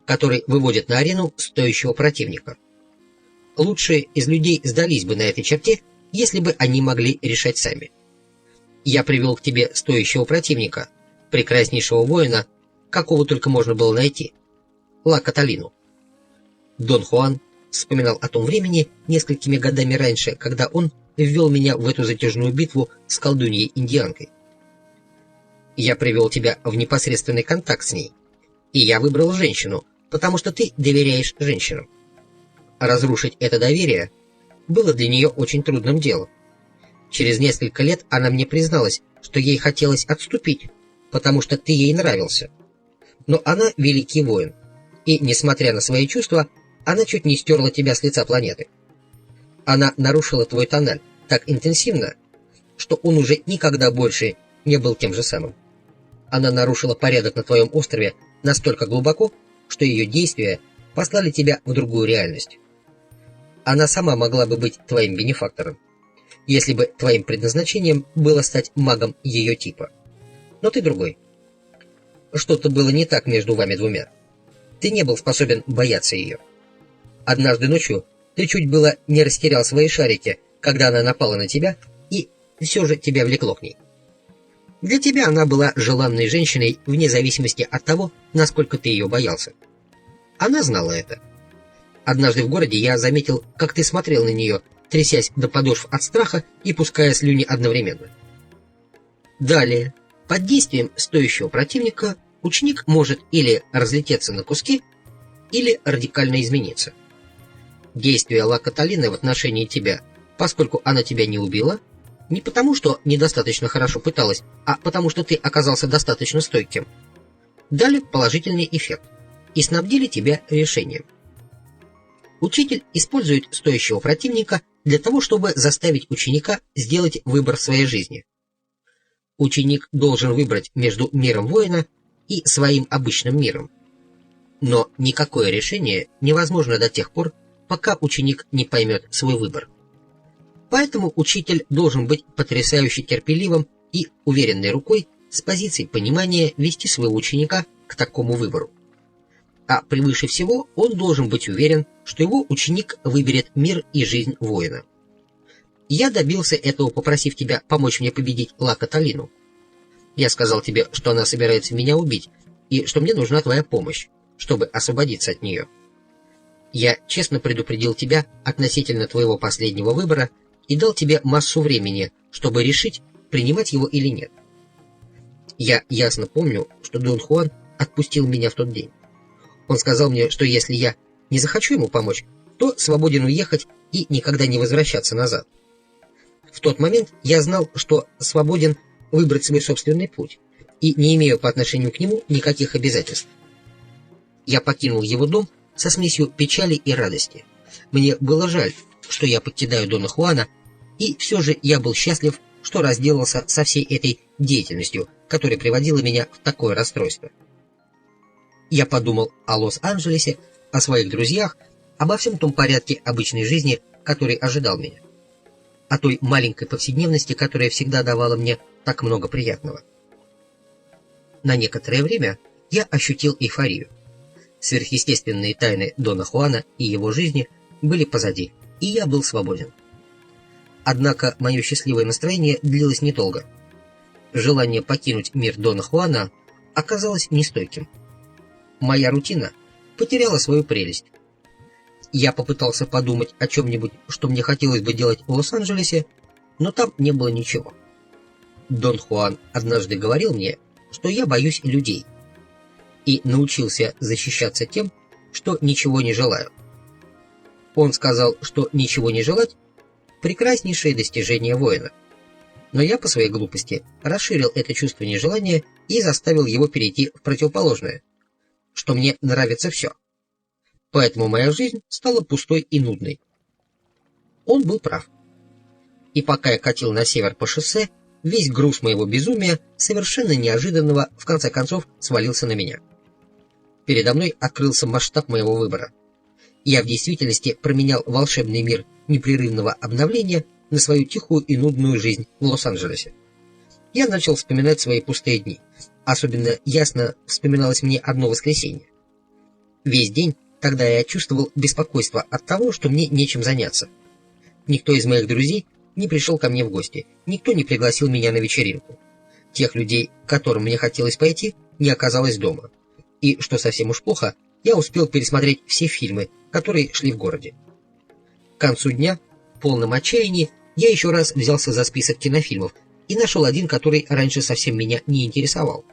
который выводит на арену стоящего противника. Лучшие из людей сдались бы на этой черте, если бы они могли решать сами. Я привел к тебе стоящего противника, прекраснейшего воина, какого только можно было найти – Ла Каталину. Дон Хуан вспоминал о том времени несколькими годами раньше, когда он ввел меня в эту затяжную битву с колдуньей-индианкой. Я привел тебя в непосредственный контакт с ней, и я выбрал женщину, потому что ты доверяешь женщинам. Разрушить это доверие было для нее очень трудным делом. Через несколько лет она мне призналась, что ей хотелось отступить, потому что ты ей нравился. Но она великий воин, и, несмотря на свои чувства, она чуть не стерла тебя с лица планеты. Она нарушила твой тональ так интенсивно, что он уже никогда больше не был тем же самым. Она нарушила порядок на твоем острове настолько глубоко, что ее действия послали тебя в другую реальность. Она сама могла бы быть твоим бенефактором, если бы твоим предназначением было стать магом ее типа. Но ты другой. Что-то было не так между вами двумя. Ты не был способен бояться ее. Однажды ночью ты чуть было не растерял свои шарики, когда она напала на тебя, и все же тебя влекло к ней. Для тебя она была желанной женщиной вне зависимости от того, насколько ты ее боялся. Она знала это. Однажды в городе я заметил, как ты смотрел на нее, трясясь до подошв от страха и пуская слюни одновременно. Далее, под действием стоящего противника, ученик может или разлететься на куски, или радикально измениться. Действие Ла Каталины в отношении тебя, поскольку она тебя не убила, Не потому, что недостаточно хорошо пыталась, а потому, что ты оказался достаточно стойким, дали положительный эффект и снабдили тебя решением. Учитель использует стоящего противника для того, чтобы заставить ученика сделать выбор в своей жизни. Ученик должен выбрать между миром воина и своим обычным миром. Но никакое решение невозможно до тех пор, пока ученик не поймет свой выбор. Поэтому учитель должен быть потрясающе терпеливым и уверенной рукой с позиции понимания вести своего ученика к такому выбору. А превыше всего он должен быть уверен, что его ученик выберет мир и жизнь воина. Я добился этого, попросив тебя помочь мне победить Ла Каталину. Я сказал тебе, что она собирается меня убить, и что мне нужна твоя помощь, чтобы освободиться от нее. Я честно предупредил тебя относительно твоего последнего выбора и дал тебе массу времени, чтобы решить, принимать его или нет. Я ясно помню, что Дон Хуан отпустил меня в тот день. Он сказал мне, что если я не захочу ему помочь, то свободен уехать и никогда не возвращаться назад. В тот момент я знал, что свободен выбрать свой собственный путь и не имею по отношению к нему никаких обязательств. Я покинул его дом со смесью печали и радости. Мне было жаль, что я покидаю Дона Хуана, и все же я был счастлив, что разделался со всей этой деятельностью, которая приводила меня в такое расстройство. Я подумал о Лос-Анджелесе, о своих друзьях, обо всем том порядке обычной жизни, который ожидал меня, о той маленькой повседневности, которая всегда давала мне так много приятного. На некоторое время я ощутил эйфорию. Сверхъестественные тайны Дона Хуана и его жизни были позади, и я был свободен. Однако мое счастливое настроение длилось недолго. Желание покинуть мир Дона Хуана оказалось нестойким. Моя рутина потеряла свою прелесть. Я попытался подумать о чем-нибудь, что мне хотелось бы делать в Лос-Анджелесе, но там не было ничего. Дон Хуан однажды говорил мне, что я боюсь людей, и научился защищаться тем, что ничего не желаю. Он сказал, что ничего не желать – прекраснейшее достижение воина. Но я по своей глупости расширил это чувство нежелания и заставил его перейти в противоположное, что мне нравится все. Поэтому моя жизнь стала пустой и нудной. Он был прав. И пока я катил на север по шоссе, весь груз моего безумия, совершенно неожиданного, в конце концов, свалился на меня. Передо мной открылся масштаб моего выбора. Я в действительности променял волшебный мир непрерывного обновления на свою тихую и нудную жизнь в Лос-Анджелесе. Я начал вспоминать свои пустые дни. Особенно ясно вспоминалось мне одно воскресенье. Весь день тогда я чувствовал беспокойство от того, что мне нечем заняться. Никто из моих друзей не пришел ко мне в гости, никто не пригласил меня на вечеринку. Тех людей, к которым мне хотелось пойти, не оказалось дома. И, что совсем уж плохо, я успел пересмотреть все фильмы, которые шли в городе. К концу дня, в полном отчаянии, я еще раз взялся за список кинофильмов и нашел один, который раньше совсем меня не интересовал.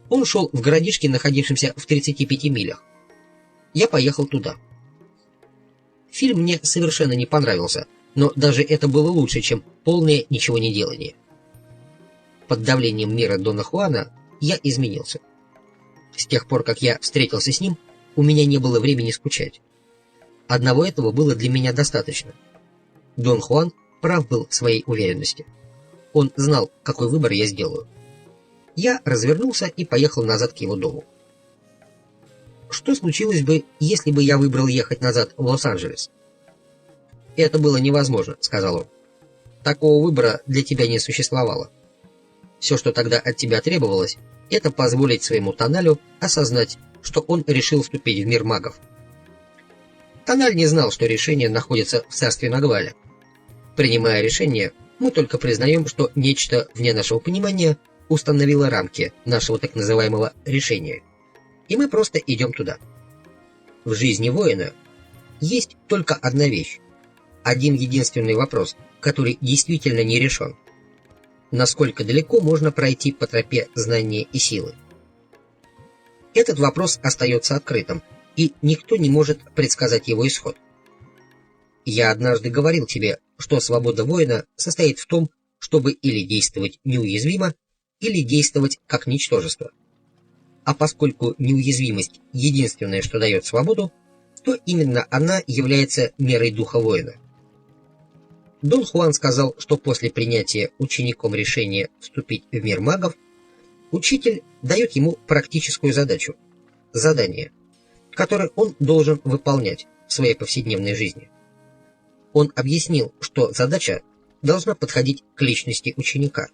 Он шел в городишке, находившемся в 35 милях. Я поехал туда. Фильм мне совершенно не понравился, но даже это было лучше, чем полное ничего не делание. Под давлением мира Дона Хуана я изменился. С тех пор, как я встретился с ним, у меня не было времени скучать. Одного этого было для меня достаточно. Дон Хуан прав был в своей уверенности. Он знал, какой выбор я сделаю. Я развернулся и поехал назад к его дому. Что случилось бы, если бы я выбрал ехать назад в Лос-Анджелес? «Это было невозможно», — сказал он. «Такого выбора для тебя не существовало. Все, что тогда от тебя требовалось, это позволить своему Тоналю осознать, что он решил вступить в мир магов». Тональ не знал, что решение находится в царстве Нагваля. Принимая решение, мы только признаем, что нечто вне нашего понимания установило рамки нашего так называемого решения, и мы просто идем туда. В жизни воина есть только одна вещь, один единственный вопрос, который действительно не решен. Насколько далеко можно пройти по тропе знания и силы? Этот вопрос остается открытым, и никто не может предсказать его исход. Я однажды говорил тебе, что свобода воина состоит в том, чтобы или действовать неуязвимо, или действовать как ничтожество. А поскольку неуязвимость — единственное, что дает свободу, то именно она является мерой духа воина. Дон Хуан сказал, что после принятия учеником решения вступить в мир магов, учитель дает ему практическую задачу, задание, которое он должен выполнять в своей повседневной жизни. Он объяснил, что задача должна подходить к личности ученика.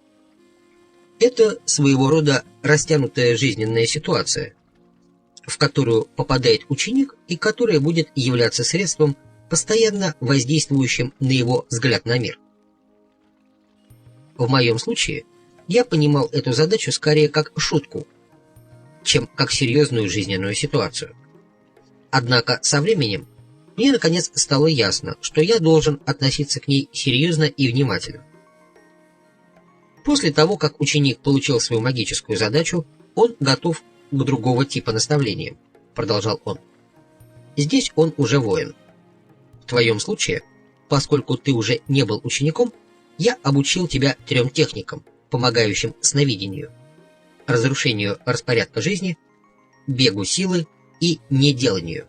Это своего рода растянутая жизненная ситуация, в которую попадает ученик и которая будет являться средством, постоянно воздействующим на его взгляд на мир. В моем случае я понимал эту задачу скорее как шутку, чем как серьезную жизненную ситуацию. Однако со временем мне наконец стало ясно, что я должен относиться к ней серьезно и внимательно. После того, как ученик получил свою магическую задачу, он готов к другого типа наставлениям, продолжал он. Здесь он уже воин. В твоем случае, поскольку ты уже не был учеником, я обучил тебя 3 техникам, помогающим сновидению, разрушению распорядка жизни, бегу силы и неделанию.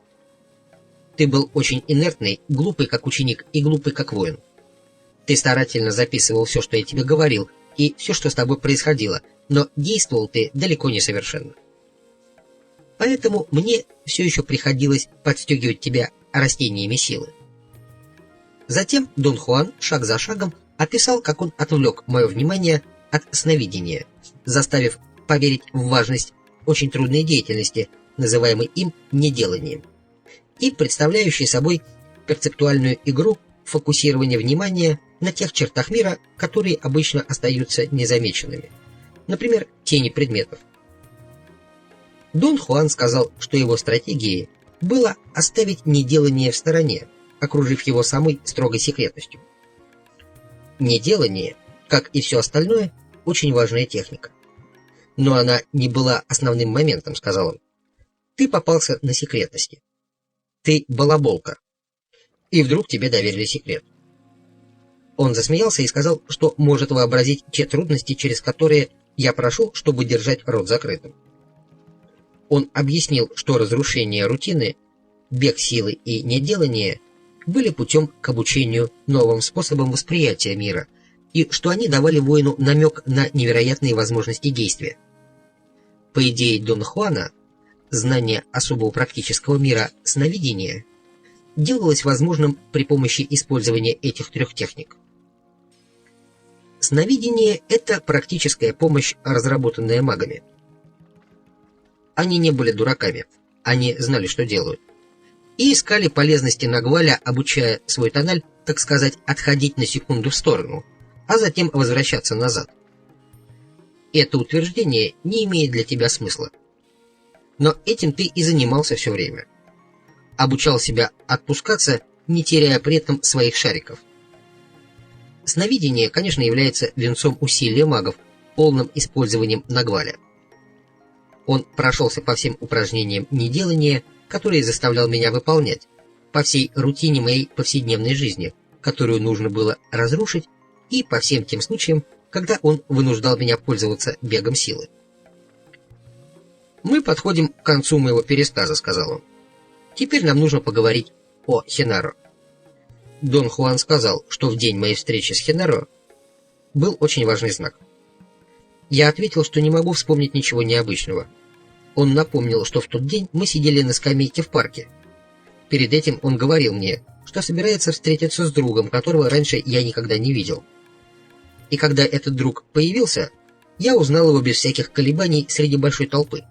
Ты был очень инертный, глупый как ученик и глупый как воин. Ты старательно записывал все, что я тебе говорил, и все, что с тобой происходило, но действовал ты далеко не совершенно. Поэтому мне все еще приходилось подстегивать тебя растениями силы. Затем Дон Хуан шаг за шагом описал, как он отвлек мое внимание от сновидения, заставив поверить в важность очень трудной деятельности, называемой им неделанием, и представляющей собой перцептуальную игру фокусирования внимания на тех чертах мира, которые обычно остаются незамеченными, например, тени предметов. Дон Хуан сказал, что его стратегией было оставить неделание в стороне, окружив его самой строгой секретностью. Неделание, как и все остальное, очень важная техника. Но она не была основным моментом, сказал он. Ты попался на секретности. Ты балаболка. И вдруг тебе доверили секрет. Он засмеялся и сказал, что может вообразить те трудности, через которые я прошу, чтобы держать рот закрытым. Он объяснил, что разрушение рутины, бег силы и неделание были путем к обучению новым способам восприятия мира, и что они давали воину намек на невероятные возможности действия. По идее Дона Хуана, знание особого практического мира сновидения делалось возможным при помощи использования этих 3 техник. Сновидение — это практическая помощь, разработанная магами. Они не были дураками, они знали, что делают, и искали полезности Нагваля, обучая свой тональ, так сказать, отходить на секунду в сторону, а затем возвращаться назад. Это утверждение не имеет для тебя смысла. Но этим ты и занимался все время. Обучал себя отпускаться, не теряя при этом своих шариков. Сновидение, конечно, является венцом усилия магов, полным использованием Нагваля. Он прошелся по всем упражнениям неделания, которые заставлял меня выполнять, по всей рутине моей повседневной жизни, которую нужно было разрушить, и по всем тем случаям, когда он вынуждал меня пользоваться бегом силы. «Мы подходим к концу моего пересказа», — сказал он. «Теперь нам нужно поговорить о Хенаро». Дон Хуан сказал, что в день моей встречи с Хенаро был очень важный знак. Я ответил, что не могу вспомнить ничего необычного. Он напомнил, что в тот день мы сидели на скамейке в парке. Перед этим он говорил мне, что собирается встретиться с другом, которого раньше я никогда не видел. И когда этот друг появился, я узнал его без всяких колебаний среди большой толпы.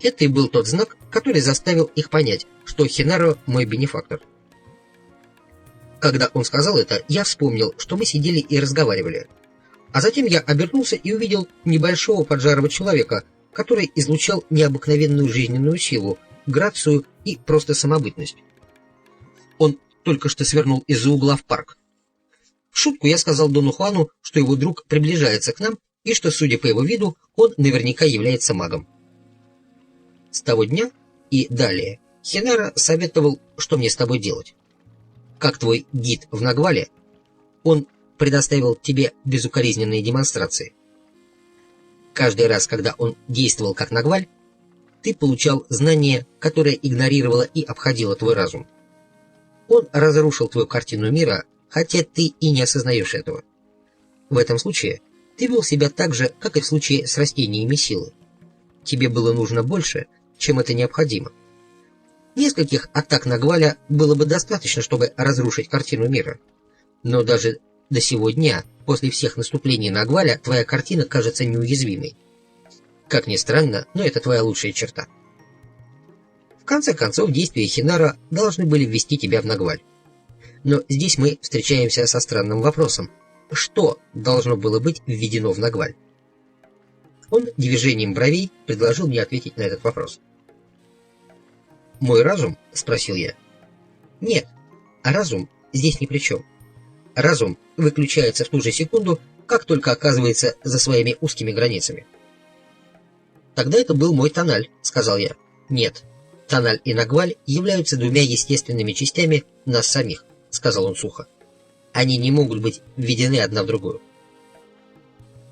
Это и был тот знак, который заставил их понять, что Хенаро мой бенефактор. Когда он сказал это, я вспомнил, что мы сидели и разговаривали. А затем я обернулся и увидел небольшого поджарого человека, который излучал необыкновенную жизненную силу, грацию и просто самобытность. Он только что свернул из-за угла в парк. В шутку я сказал Дону Хуану, что его друг приближается к нам и что, судя по его виду, он наверняка является магом. С того дня и далее Хенаро советовал, что мне с тобой делать. Как твой гид в Нагвале, он предоставил тебе безукоризненные демонстрации. Каждый раз, когда он действовал как Нагваль, ты получал знание, которое игнорировало и обходило твой разум. Он разрушил твою картину мира, хотя ты и не осознаешь этого. В этом случае ты вел себя так же, как и в случае с растениями силы. Тебе было нужно больше, чем это необходимо. Нескольких атак Нагваля было бы достаточно, чтобы разрушить картину мира. Но даже до сего дня, после всех наступлений Нагваля, твоя картина кажется неуязвимой. Как ни странно, но это твоя лучшая черта. В конце концов, действия Хинара должны были ввести тебя в Нагваль. Но здесь мы встречаемся со странным вопросом. Что должно было быть введено в Нагваль? Он движением бровей предложил мне ответить на этот вопрос. «Мой разум?» — спросил я. «Нет, разум здесь ни при чем. Разум выключается в ту же секунду, как только оказывается за своими узкими границами». «Тогда это был мой тональ», — сказал я. «Нет, тональ и Нагваль являются двумя естественными частями нас самих», — сказал он сухо. «Они не могут быть введены одна в другую».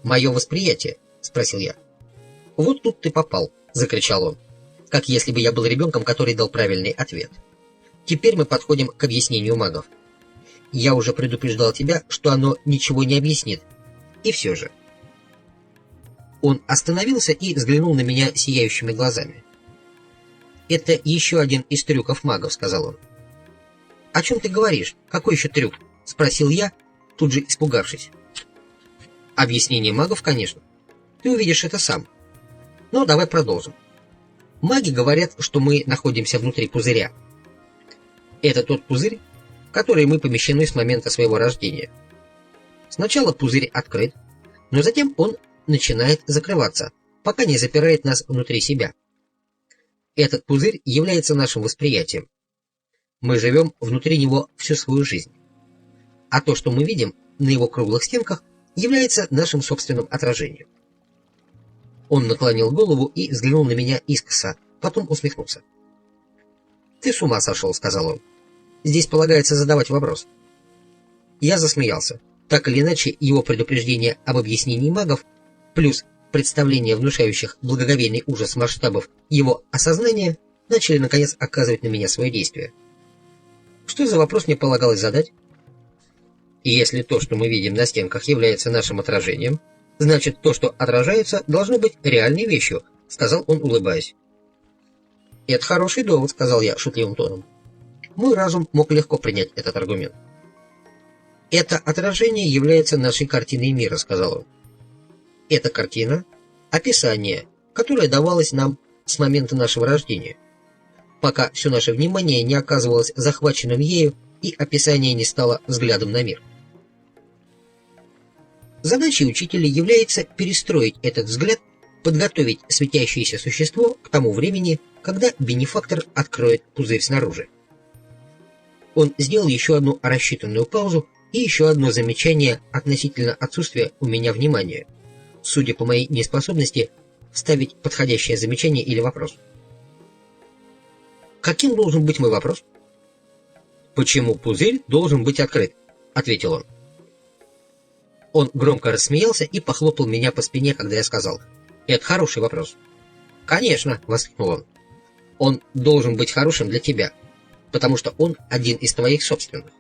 «Мое восприятие?» — спросил я. «Вот тут ты попал», — закричал он, как если бы я был ребенком, который дал правильный ответ. «Теперь мы подходим к объяснению магов. Я уже предупреждал тебя, что оно ничего не объяснит. И все же». Он остановился и взглянул на меня сияющими глазами. «Это еще один из трюков магов», — сказал он. «О чем ты говоришь? Какой еще трюк?» — спросил я, тут же испугавшись. «Объяснение магов, конечно. Ты увидишь это сам. Но давай продолжим. Маги говорят, что мы находимся внутри пузыря. Это тот пузырь, в который мы помещены с момента своего рождения. Сначала пузырь открыт, но затем он начинает закрываться, пока не запирает нас внутри себя. Этот пузырь является нашим восприятием. Мы живем внутри него всю свою жизнь. А то, что мы видим на его круглых стенках, является нашим собственным отражением». Он наклонил голову и взглянул на меня искоса, потом усмехнулся. «Ты с ума сошел», — сказал он. «Здесь полагается задавать вопрос». Я засмеялся. Так или иначе, его предупреждение об объяснении магов плюс представления, внушающих благоговейный ужас масштабов его осознания, начали, наконец, оказывать на меня свое действие. Что за вопрос мне полагалось задать? И если то, что мы видим на стенках, является нашим отражением, значит, то, что отражается, должно быть реальной вещью, — сказал он, улыбаясь. «Это хороший довод», — сказал я шутливым тоном. Мой разум мог легко принять этот аргумент. «Это отражение является нашей картиной мира», — сказал он. «Эта картина — описание, которое давалось нам с момента нашего рождения, пока все наше внимание не оказывалось захваченным ею и описание не стало взглядом на мир. Задачей учителя является перестроить этот взгляд, подготовить светящееся существо к тому времени, когда бенефактор откроет пузырь снаружи». Он сделал еще одну рассчитанную паузу и еще одно замечание относительно отсутствия у меня внимания, судя по моей неспособности вставить подходящее замечание или вопрос. «Каким должен быть мой вопрос?» «Почему пузырь должен быть открыт?» — ответил он. Он громко рассмеялся и похлопал меня по спине, когда я сказал: «Это хороший вопрос». «Конечно!» — воскликнул он. «Он должен быть хорошим для тебя, потому что он один из твоих собственных.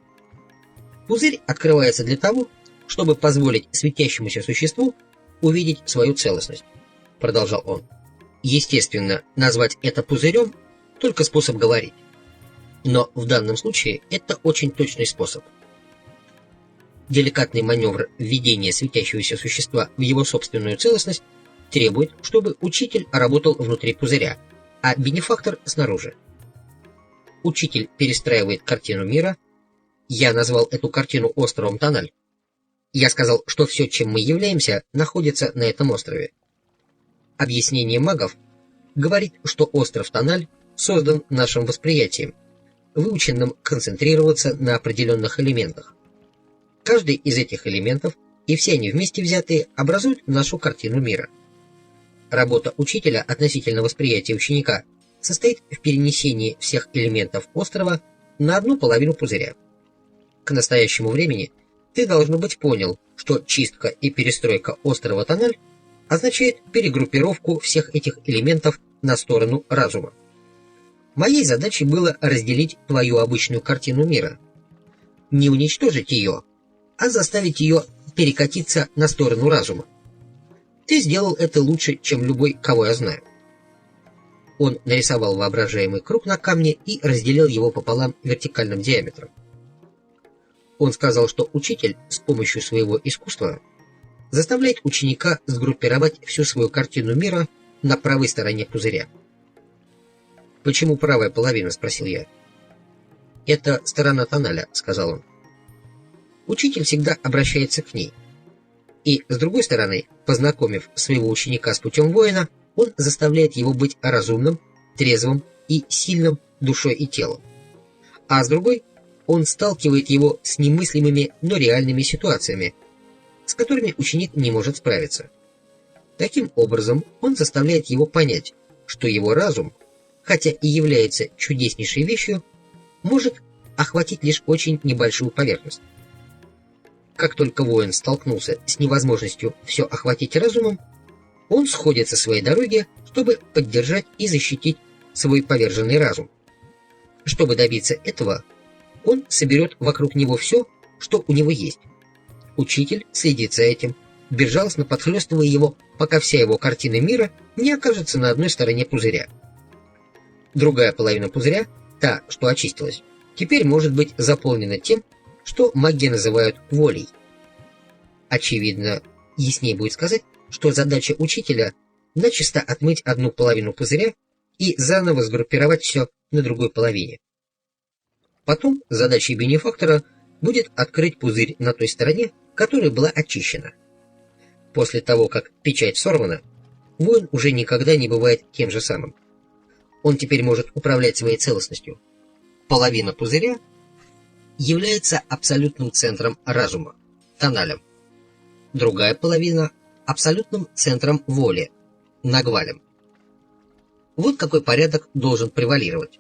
Пузырь открывается для того, чтобы позволить светящемуся существу увидеть свою целостность», — продолжал он. «Естественно, назвать это пузырем — только способ говорить. Но в данном случае это очень точный способ. Деликатный маневр введения светящегося существа в его собственную целостность требует, чтобы учитель работал внутри пузыря, а бенефактор снаружи. Учитель перестраивает картину мира. Я назвал эту картину островом Тональ. Я сказал, что все, чем мы являемся, находится на этом острове. Объяснение магов говорит, что остров Тональ создан нашим восприятием, выученным концентрироваться на определенных элементах. Каждый из этих элементов, и все они вместе взятые, образуют нашу картину мира. Работа учителя относительно восприятия ученика состоит в перенесении всех элементов острова на одну половину пузыря. К настоящему времени Ты, должно быть, понял, что чистка и перестройка острова Тональ означает перегруппировку всех этих элементов на сторону разума. Моей задачей было разделить твою обычную картину мира. Не уничтожить ее, а заставить ее перекатиться на сторону разума. Ты сделал это лучше, чем любой, кого я знаю. Он нарисовал воображаемый круг на камне и разделил его пополам вертикальным диаметром. Он сказал, что учитель с помощью своего искусства заставляет ученика сгруппировать всю свою картину мира на правой стороне пузыря. «Почему правая половина?» — спросил я. «Это сторона Тоналя», — сказал он. Учитель всегда обращается к ней. И, с другой стороны, познакомив своего ученика с путем воина, он заставляет его быть разумным, трезвым и сильным душой и телом. А с другой, он сталкивает его с немыслимыми, но реальными ситуациями, с которыми ученик не может справиться. Таким образом, он заставляет его понять, что его разум, хотя и является чудеснейшей вещью, может охватить лишь очень небольшую поверхность. Как только воин столкнулся с невозможностью все охватить разумом, он сходит со своей дороги, чтобы поддержать и защитить свой поверженный разум. Чтобы добиться этого, он соберет вокруг него все, что у него есть. Учитель следит за этим, безжалостно подхлестывая его, пока вся его картина мира не окажется на одной стороне пузыря. Другая половина пузыря, та, что очистилась, теперь может быть заполнена тем, что маги называют волей. Очевидно, яснее будет сказать, что задача учителя — начисто отмыть одну половину пузыря и заново сгруппировать все на другой половине. Потом задачей бенефактора будет открыть пузырь на той стороне, которая была очищена. После того, как печать сорвана, воин уже никогда не бывает тем же самым. Он теперь может управлять своей целостностью. Половина пузыря является абсолютным центром разума, тоналем. Другая половина — абсолютным центром воли, нагвалем. Вот какой порядок должен превалировать.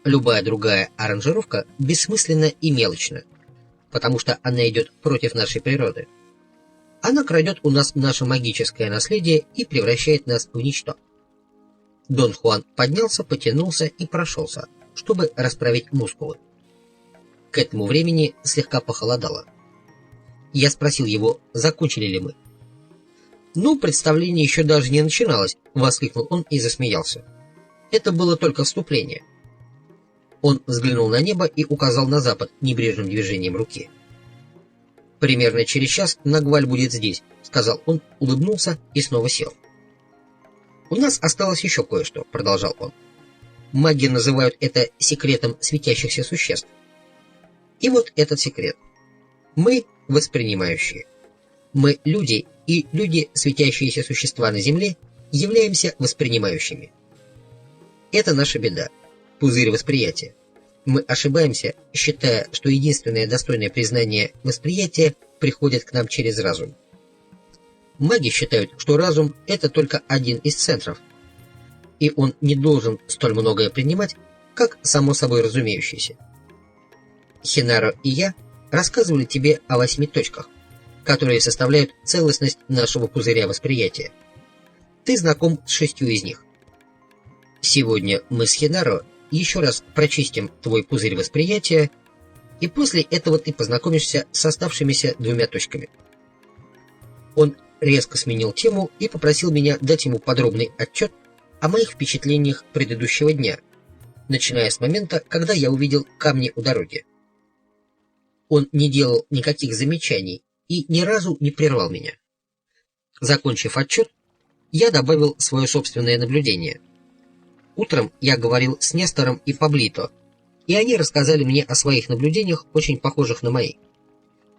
Любая другая аранжировка бессмысленна и мелочна, потому что она идет против нашей природы. Она крадет у нас наше магическое наследие и превращает нас в ничто. Дон Хуан поднялся, потянулся и прошелся, чтобы расправить мускулы. К этому времени слегка похолодало. Я спросил его, закончили ли мы. «Ну, представление еще даже не начиналось», — воскликнул он и засмеялся. «Это было только вступление». Он взглянул на небо и указал на запад небрежным движением руки. «Примерно через час Нагваль будет здесь», — сказал он, улыбнулся и снова сел. «У нас осталось еще кое-что», — продолжал он. «Маги называют это секретом светящихся существ. И вот этот секрет. Мы воспринимающие. Мы люди, и люди, светящиеся существа на Земле, являемся воспринимающими. Это наша беда. Пузырь восприятия. Мы ошибаемся, считая, что единственное достойное признание восприятия приходит к нам через разум. Маги считают, что разум — это только один из центров, и он не должен столь многое принимать, как само собой разумеющееся. Хинаро и я рассказывали тебе о 8 точках, которые составляют целостность нашего пузыря восприятия. Ты знаком с 6 из них. Сегодня мы с Хинаро еще раз прочистим твой пузырь восприятия, и после этого ты познакомишься с оставшимися 2 точками. Он резко сменил тему и попросил меня дать ему подробный отчет о моих впечатлениях предыдущего дня, начиная с момента, когда я увидел камни у дороги. Он не делал никаких замечаний и ни разу не прервал меня. Закончив отчет, я добавил свое собственное наблюдение. Утром я говорил с Нестором и Паблито, и они рассказали мне о своих наблюдениях, очень похожих на мои.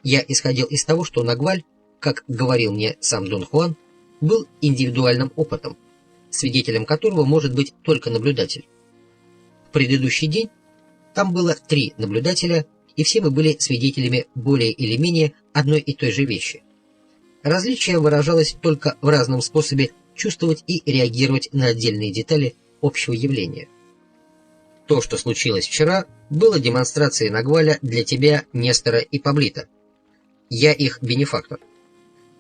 Я исходил из того, что Нагваль, как говорил мне сам Дон Хуан, был индивидуальным опытом, свидетелем которого может быть только наблюдатель. В предыдущий день там было 3 наблюдателя, и все мы были свидетелями более или менее одной и той же вещи. Различие выражалось только в разном способе чувствовать и реагировать на отдельные детали общего явления. То, что случилось вчера, было демонстрацией Нагваля для тебя, Нестора и Паблито. Я их бенефактор.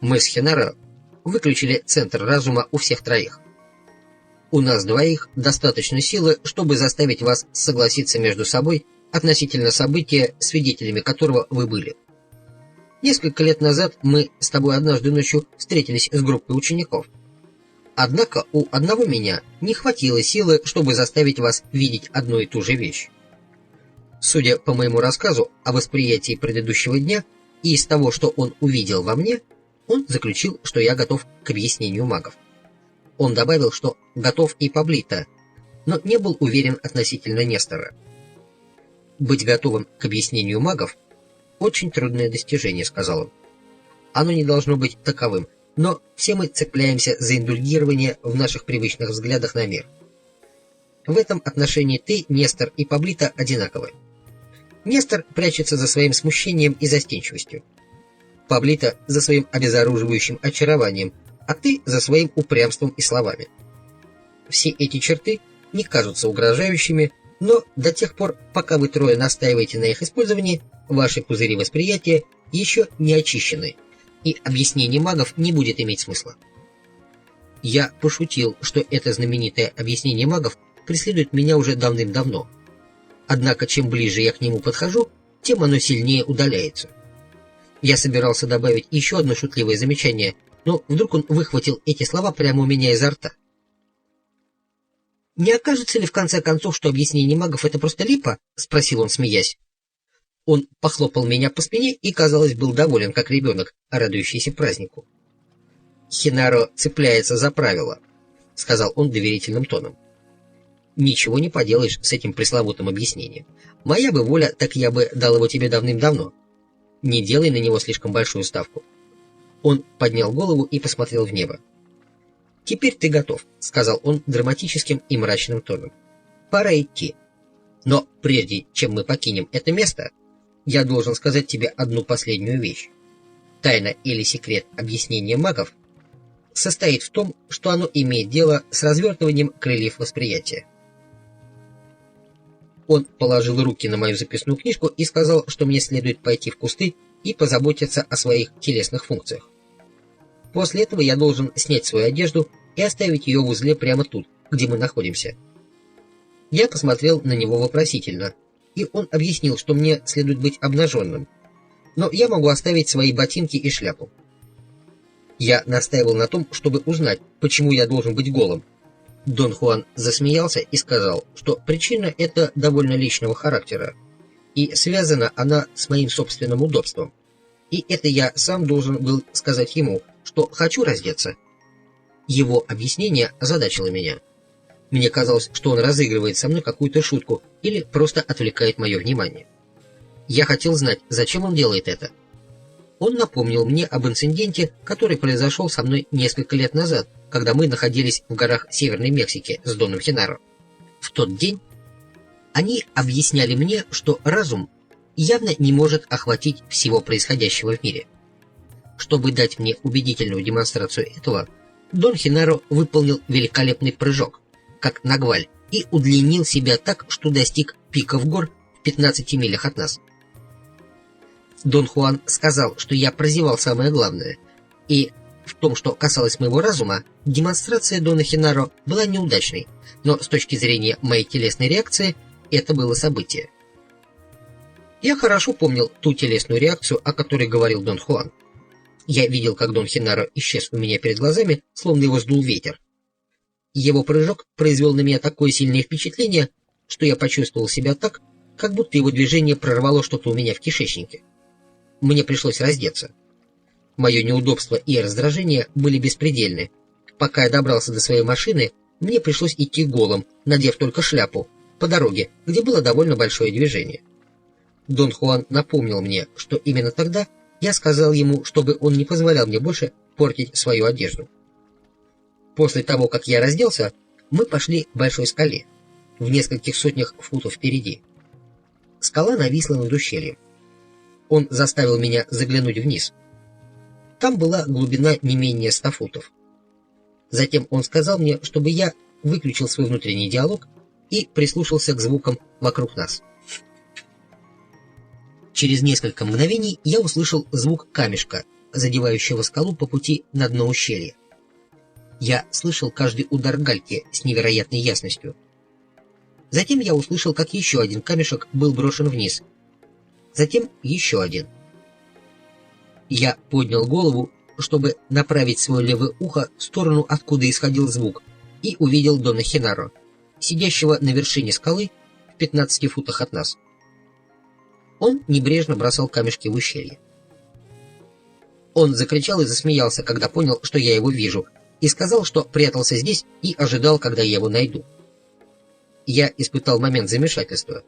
Мы с Хенаро выключили центр разума у всех троих. У нас двоих достаточно силы, чтобы заставить вас согласиться между собой относительно события, свидетелями которого вы были. Несколько лет назад мы с тобой однажды ночью встретились с группой учеников. Однако у одного меня не хватило силы, чтобы заставить вас видеть одну и ту же вещь. Судя по моему рассказу о восприятии предыдущего дня и из того, что он увидел во мне, он заключил, что я готов к объяснению магов. Он добавил, что готов и Паблито, но не был уверен относительно Нестора. «Быть готовым к объяснению магов – очень трудное достижение», — сказал он. «Оно не должно быть таковым, но все мы цепляемся за индульгирование в наших привычных взглядах на мир. В этом отношении ты, Нестор и Паблито одинаковы. Нестор прячется за своим смущением и застенчивостью. Паблито за своим обезоруживающим очарованием, а ты за своим упрямством и словами. Все эти черты не кажутся угрожающими, но до тех пор, пока вы трое настаиваете на их использовании, ваши пузыри восприятия еще не очищены, и объяснение магов не будет иметь смысла. Я пошутил, что это знаменитое объяснение магов преследует меня уже давным-давно. Однако, чем ближе я к нему подхожу, тем оно сильнее удаляется. Я собирался добавить еще одно шутливое замечание, но вдруг он выхватил эти слова прямо у меня изо рта. «Не окажется ли в конце концов, что объяснение магов — это просто липа?» — спросил он, смеясь. Он похлопал меня по спине и, казалось, был доволен, как ребенок, радующийся празднику. «Хенаро цепляется за правила», — сказал он доверительным тоном. «Ничего не поделаешь с этим пресловутым объяснением. Моя бы воля, так я бы дал его тебе давным-давно. Не делай на него слишком большую ставку». Он поднял голову и посмотрел в небо. «Теперь ты готов», — сказал он драматическим и мрачным тоном. «Пора идти. Но прежде чем мы покинем это место, я должен сказать тебе одну последнюю вещь. Тайна или секрет объяснения магов состоит в том, что оно имеет дело с развертыванием крыльев восприятия». Он положил руки на мою записную книжку и сказал, что мне следует пойти в кусты и позаботиться о своих телесных функциях. После этого я должен снять свою одежду и оставить ее в узле прямо тут, где мы находимся. Я посмотрел на него вопросительно, и он объяснил, что мне следует быть обнаженным, но я могу оставить свои ботинки и шляпу. Я настаивал на том, чтобы узнать, почему я должен быть голым. Дон Хуан засмеялся и сказал, что причина эта довольно личного характера, и связана она с моим собственным удобством. И это я сам должен был сказать ему, что хочу раздеться. Его объяснение озадачило меня. Мне казалось, что он разыгрывает со мной какую-то шутку или просто отвлекает мое внимание. Я хотел знать, зачем он делает это. Он напомнил мне об инциденте, который произошел со мной несколько лет назад, когда мы находились в горах Северной Мексики с Доном Хенаро. В тот день они объясняли мне, что разум явно не может охватить всего происходящего в мире. Чтобы дать мне убедительную демонстрацию этого, Дон Хенаро выполнил великолепный прыжок, как нагваль, и удлинил себя так, что достиг пиков гор в 15 милях от нас. Дон Хуан сказал, что я прозевал самое главное, и в том, что касалось моего разума, демонстрация Дона Хенаро была неудачной, но с точки зрения моей телесной реакции это было событие. Я хорошо помнил ту телесную реакцию, о которой говорил Дон Хуан. Я видел, как Дон Хенаро исчез у меня перед глазами, словно его сдул ветер. Его прыжок произвел на меня такое сильное впечатление, что я почувствовал себя так, как будто его движение прорвало что-то у меня в кишечнике. Мне пришлось раздеться. Мое неудобство и раздражение были беспредельны. Пока я добрался до своей машины, мне пришлось идти голым, надев только шляпу, по дороге, где было довольно большое движение. Дон Хуан напомнил мне, что именно тогда я сказал ему, чтобы он не позволял мне больше портить свою одежду. После того, как я разделся, мы пошли к большой скале, в нескольких сотнях футов впереди. Скала нависла над ущельем. Он заставил меня заглянуть вниз. Там была глубина не менее 100 футов. Затем он сказал мне, чтобы я выключил свой внутренний диалог и прислушался к звукам вокруг нас. Через несколько мгновений я услышал звук камешка, задевающего скалу по пути на дно ущелья. Я слышал каждый удар гальки с невероятной ясностью. Затем я услышал, как еще один камешек был брошен вниз. Затем еще один. Я поднял голову, чтобы направить свое левое ухо в сторону, откуда исходил звук, и увидел Дона Хенаро, сидящего на вершине скалы в 15 футах от нас. Он небрежно бросал камешки в ущелье. Он закричал и засмеялся, когда понял, что я его вижу, и сказал, что прятался здесь и ожидал, когда я его найду. Я испытал момент замешательства.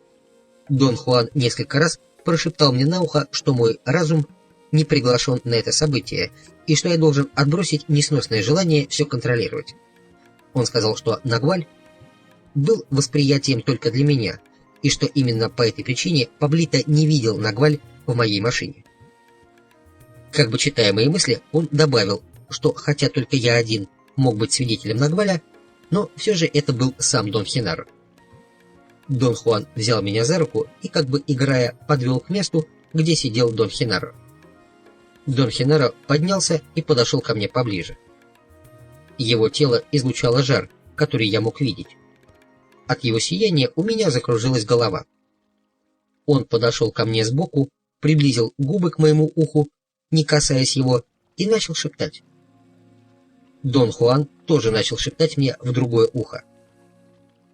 Дон Хуан несколько раз прошептал мне на ухо, что мой разум не приглашен на это событие, и что я должен отбросить несносное желание все контролировать. Он сказал, что Нагваль был восприятием только для меня, и что именно по этой причине Паблито не видел Нагваль в моей машине. Как бы читая мои мысли, он добавил, что хотя только я один мог быть свидетелем Нагваля, но все же это был сам Дон Хенаро. Дон Хуан взял меня за руку и, как бы играя, подвел к месту, где сидел Дон Хенаро. Дон Хенаро поднялся и подошел ко мне поближе. Его тело излучало жар, который я мог видеть. От его сияния у меня закружилась голова. Он подошел ко мне сбоку, приблизил губы к моему уху, не касаясь его, и начал шептать. Дон Хуан тоже начал шептать мне в другое ухо.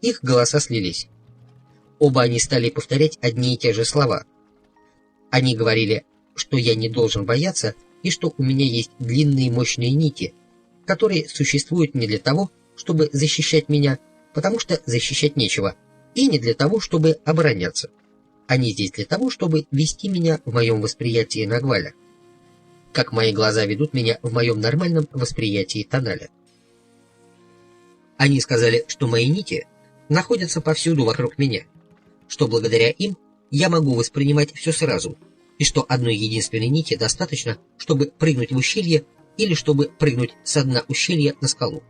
Их голоса слились. Оба они стали повторять одни и те же слова. Они говорили, что я не должен бояться и что у меня есть длинные мощные нити, которые существуют не для того, чтобы защищать меня, потому что защищать нечего, и не для того, чтобы обороняться. Они здесь для того, чтобы вести меня в моем восприятии Нагваля, как мои глаза ведут меня в моем нормальном восприятии Тоналя. Они сказали, что мои нити находятся повсюду вокруг меня, что благодаря им я могу воспринимать все сразу, и что одной единственной нити достаточно, чтобы прыгнуть в ущелье или чтобы прыгнуть со дна ущелья на скалу.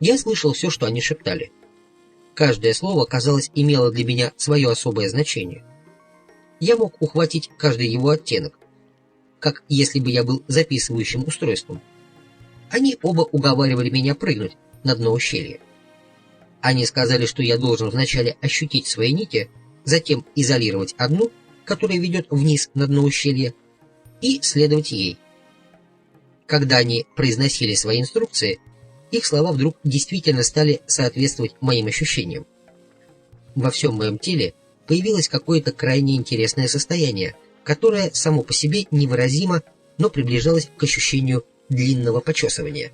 Я слышал все, что они шептали. Каждое слово, казалось, имело для меня свое особое значение. Я мог ухватить каждый его оттенок, как если бы я был записывающим устройством. Они оба уговаривали меня прыгнуть на дно ущелья. Они сказали, что я должен вначале ощутить свои нити, затем изолировать одну, которая ведет вниз на дно ущелья, и следовать ей. Когда они произносили свои инструкции, их слова вдруг действительно стали соответствовать моим ощущениям. Во всем моем теле появилось какое-то крайне интересное состояние, которое само по себе невыразимо, но приближалось к ощущению длинного почесывания.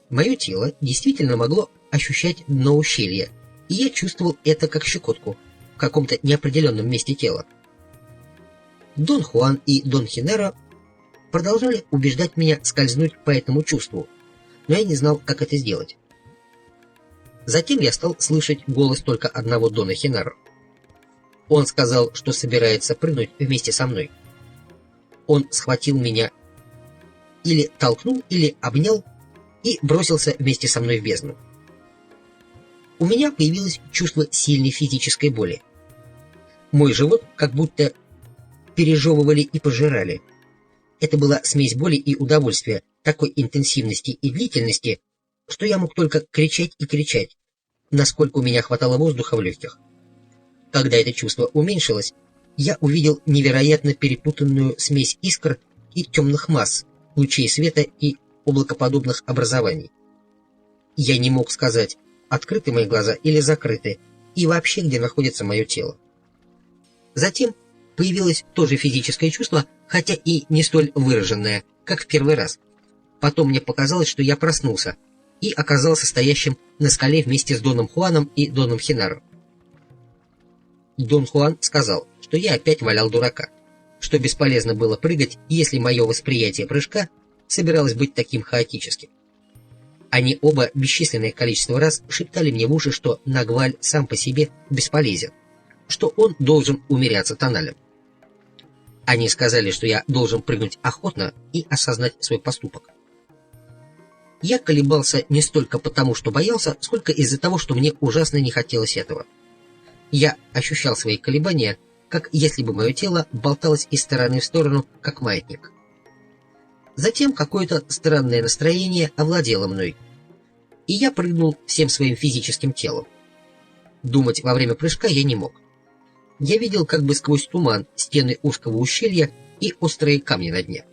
Мое тело действительно могло ощущать дно ущелья, и я чувствовал это как щекотку в каком-то неопределенном месте тела. Дон Хуан и Дон Хенаро продолжали убеждать меня скользнуть по этому чувству, но я не знал, как это сделать. Затем я стал слышать голос только одного Дона Хенаро. Он сказал, что собирается прыгнуть вместе со мной. Он схватил меня или толкнул, или обнял и бросился вместе со мной в бездну. У меня появилось чувство сильной физической боли. Мой живот как будто пережевывали и пожирали. Это была смесь боли и удовольствия такой интенсивности и длительности, что я мог только кричать и кричать, насколько у меня хватало воздуха в легких. Когда это чувство уменьшилось, я увидел невероятно перепутанную смесь искр и темных масс, лучей света и облакоподобных образований. Я не мог сказать, открыты мои глаза или закрыты, и вообще где находится мое тело. Затем появилось то же физическое чувство, хотя и не столь выраженное, как в первый раз. Потом мне показалось, что я проснулся и оказался стоящим на скале вместе с Доном Хуаном и Доном Хенаро. Дон Хуан сказал, что я опять валял дурака, что бесполезно было прыгать, если мое восприятие прыжка собиралось быть таким хаотическим. Они оба бесчисленное количество раз шептали мне в уши, что Нагваль сам по себе бесполезен, что он должен умеряться Тоналем. Они сказали, что я должен прыгнуть охотно и осознать свой поступок. Я колебался не столько потому, что боялся, сколько из-за того, что мне ужасно не хотелось этого. Я ощущал свои колебания, как если бы мое тело болталось из стороны в сторону, как маятник. Затем какое-то странное настроение овладело мной, и я прыгнул всем своим физическим телом. Думать во время прыжка я не мог. Я видел как бы сквозь туман стены узкого ущелья и острые камни на дне.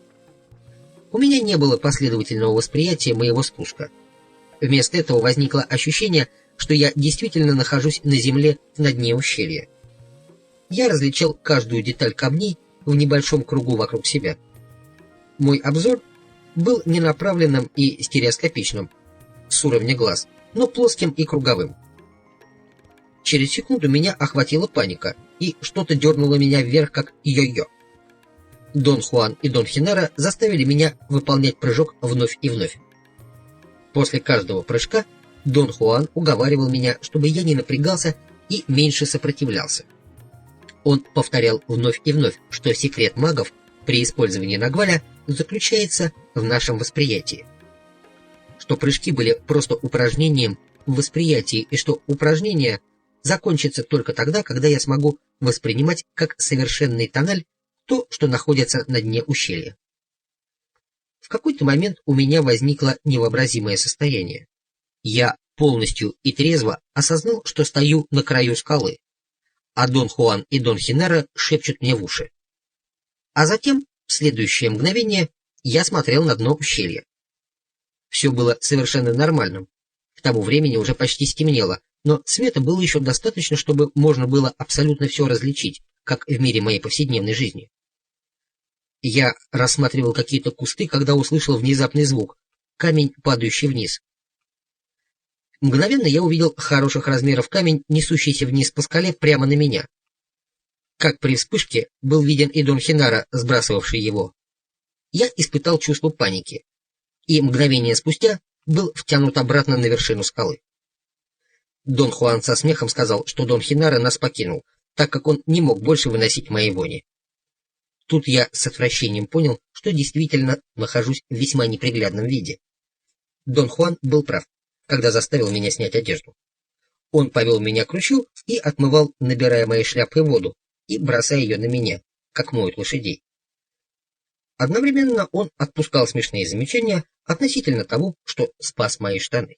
У меня не было последовательного восприятия моего спуска. Вместо этого возникло ощущение, что я действительно нахожусь на земле на дне ущелья. Я различал каждую деталь камней в небольшом кругу вокруг себя. Мой обзор был ненаправленным и стереоскопичным, с уровня глаз, но плоским и круговым. Через секунду меня охватила паника, и что-то дернуло меня вверх, как йо-йо. Дон Хуан и Дон Хинара заставили меня выполнять прыжок вновь и вновь. После каждого прыжка Дон Хуан уговаривал меня, чтобы я не напрягался и меньше сопротивлялся. Он повторял вновь и вновь, что секрет магов при использовании нагваля заключается в нашем восприятии. Что прыжки были просто упражнением в восприятии, и что упражнение закончится только тогда, когда я смогу воспринимать как совершенный тональ то, что находится на дне ущелья. В какой-то момент у меня возникло невообразимое состояние. Я полностью и трезво осознал, что стою на краю скалы, а Дон Хуан и Дон Хинара шепчут мне в уши. А затем, в следующее мгновение, я смотрел на дно ущелья. Все было совершенно нормальным. К тому времени уже почти стемнело, но света было еще достаточно, чтобы можно было абсолютно все различить, как в мире моей повседневной жизни. Я рассматривал какие-то кусты, когда услышал внезапный звук — камень, падающий вниз. Мгновенно я увидел хороших размеров камень, несущийся вниз по скале прямо на меня. Как при вспышке был виден и Дон Хинара, сбрасывавший его. Я испытал чувство паники, и мгновение спустя был втянут обратно на вершину скалы. Дон Хуан со смехом сказал, что Дон Хинара нас покинул, так как он не мог больше выносить моей вони. Тут я с отвращением понял, что действительно нахожусь в весьма неприглядном виде. Дон Хуан был прав, когда заставил меня снять одежду. Он повел меня к ручью и отмывал, набирая моей шляпкой воду и бросая ее на меня, как моют лошадей. Одновременно он отпускал смешные замечания относительно того, что спас мои штаны.